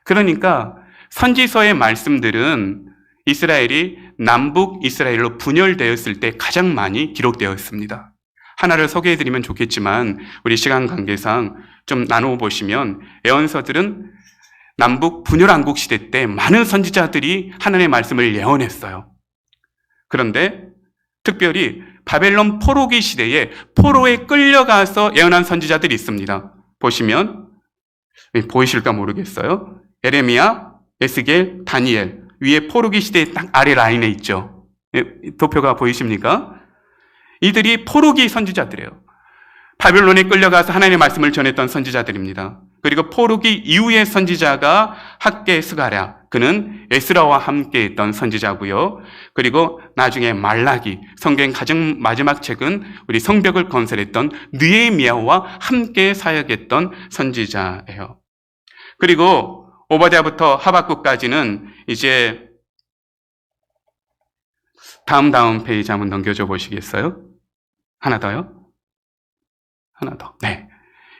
그러니까 선지서의 말씀들은 이스라엘이 남북 이스라엘로 분열되었을 때 가장 많이 기록되었습니다. 하나를 소개해드리면 좋겠지만 우리 시간 관계상 좀 나누어 보시면 예언서들은 남북 분열왕국 시대 때 많은 선지자들이 하나님의 말씀을 예언했어요. 그런데 특별히 바벨론 포로기 시대에 포로에 끌려가서 예언한 선지자들이 있습니다. 보시면 보이실까 모르겠어요. 에레미야, 에스겔, 다니엘 위에 포로기 시대의 딱 아래 라인에 있죠. 도표가 보이십니까? 이들이 포로기 선지자들이에요. 바벨론에 끌려가서 하나님의 말씀을 전했던 선지자들입니다. 그리고 포로기 이후의 선지자가 학개 스가랴, 그는 에스라와 함께 있던 선지자고요. 그리고 나중에 말라기, 성경 가장 마지막 책은 우리 성벽을 건설했던 느헤미야와 함께 사역했던 선지자예요. 그리고 오바댜부터 하박국까지는 이제 다음 페이지 한번 넘겨줘 보시겠어요? 하나 더요. 하나 더. 네.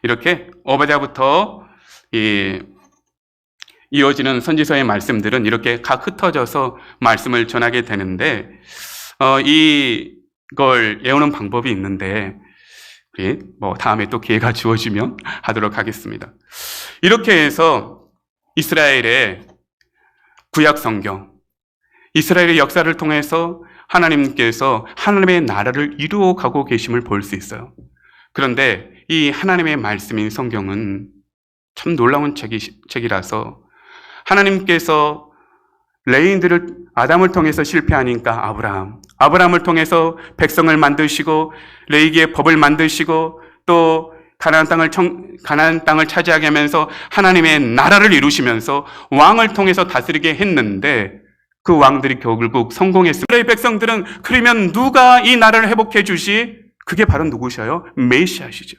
이렇게 오바댜부터 이어지는 선지서의 말씀들은 이렇게 각 흩어져서 말씀을 전하게 되는데, 이걸 외우는 방법이 있는데, 우리 다음에 또 기회가 주어지면 하도록 하겠습니다. 이렇게 해서 이스라엘의 구약 성경, 이스라엘의 역사를 통해서 하나님께서 하나님의 나라를 이루어 가고 계심을 볼 수 있어요. 그런데 이 하나님의 말씀인 성경은 참 놀라운 책이라서 하나님께서 레인들을 아담을 통해서 실패하니까 아브라함을 통해서 백성을 만드시고 레위기의 법을 만드시고 또 가나안 땅을 차지하게 하면서 하나님의 나라를 이루시면서 왕을 통해서 다스리게 했는데 그 왕들이 결국 성공했습니다. 이스라엘 백성들은 그러면 누가 이 나라를 회복해 주시? 그게 바로 누구셔요? 메시아시죠.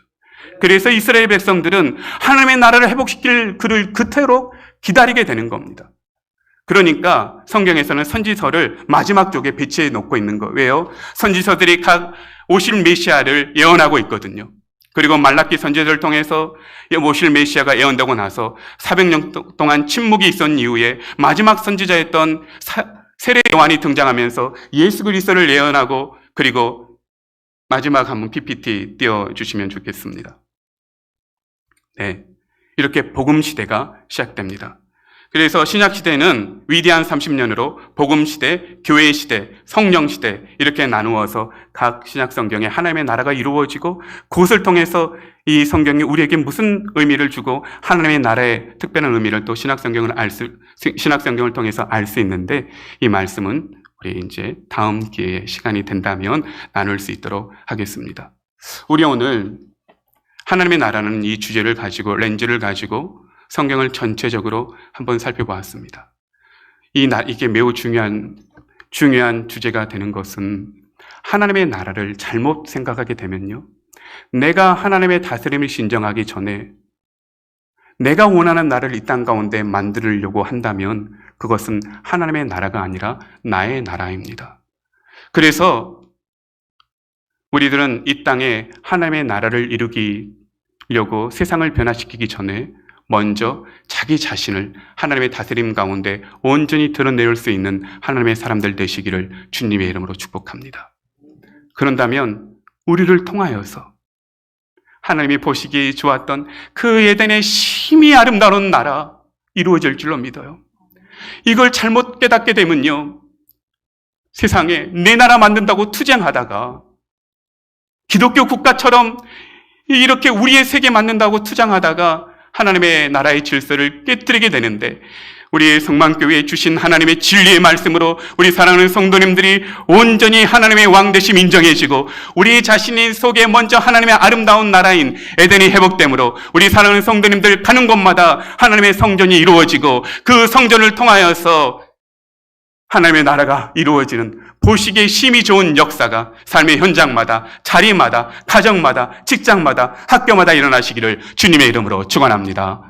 그래서 이스라엘 백성들은 하나님의 나라를 회복시킬 그를 그토록 기다리게 되는 겁니다. 그러니까 성경에서는 선지서를 마지막 쪽에 배치해 놓고 있는 거예요. 왜요? 선지서들이 각 오실 메시아를 예언하고 있거든요. 그리고 말라기 선지서를 통해서 오실 메시아가 예언되고 나서 400년 동안 침묵이 있었던 이후에 마지막 선지자였던 세례 요한이 등장하면서 예수 그리스도를 예언하고, 그리고 마지막 한번 PPT 띄워주시면 좋겠습니다. 네, 이렇게 복음 시대가 시작됩니다. 그래서 신약 시대는 위대한 30년으로 복음 시대, 교회 시대, 성령 시대 이렇게 나누어서 각 신약 성경에 하나님의 나라가 이루어지고, 그것을 통해서 이 성경이 우리에게 무슨 의미를 주고 하나님의 나라의 특별한 의미를 또 신약 성경을 통해서 알 수 있는데, 이 말씀은 우리 이제 다음 기회에 시간이 된다면 나눌 수 있도록 하겠습니다. 우리 오늘 하나님의 나라는 이 주제를 가지고, 렌즈를 가지고 성경을 전체적으로 한번 살펴보았습니다. 이게 매우 중요한 주제가 되는 것은, 하나님의 나라를 잘못 생각하게 되면요, 내가 하나님의 다스림을 신정하기 전에 내가 원하는 나라를 이 땅 가운데 만들려고 한다면 그것은 하나님의 나라가 아니라 나의 나라입니다. 그래서 우리들은 이 땅에 하나님의 나라를 이루려고 세상을 변화시키기 전에 먼저 자기 자신을 하나님의 다스림 가운데 온전히 드러낼 수 있는 하나님의 사람들 되시기를 주님의 이름으로 축복합니다. 그런다면 우리를 통하여서 하나님이 보시기에 좋았던 그 에덴의 심히 아름다운 나라 이루어질 줄로 믿어요. 이걸 잘못 깨닫게 되면요, 세상에 내 나라 만든다고 투쟁하다가, 기독교 국가처럼 이렇게 우리의 세계 만든다고 투쟁하다가 하나님의 나라의 질서를 깨뜨리게 되는데, 우리 성만교회에 주신 하나님의 진리의 말씀으로 우리 사랑하는 성도님들이 온전히 하나님의 왕 되심 인정해지고, 우리 자신이 속에 먼저 하나님의 아름다운 나라인 에덴이 회복됨으로 우리 사랑하는 성도님들 가는 곳마다 하나님의 성전이 이루어지고, 그 성전을 통하여서 하나님의 나라가 이루어지는 보시기에 심히 좋은 역사가 삶의 현장마다, 자리마다, 가정마다, 직장마다, 학교마다 일어나시기를 주님의 이름으로 축원합니다.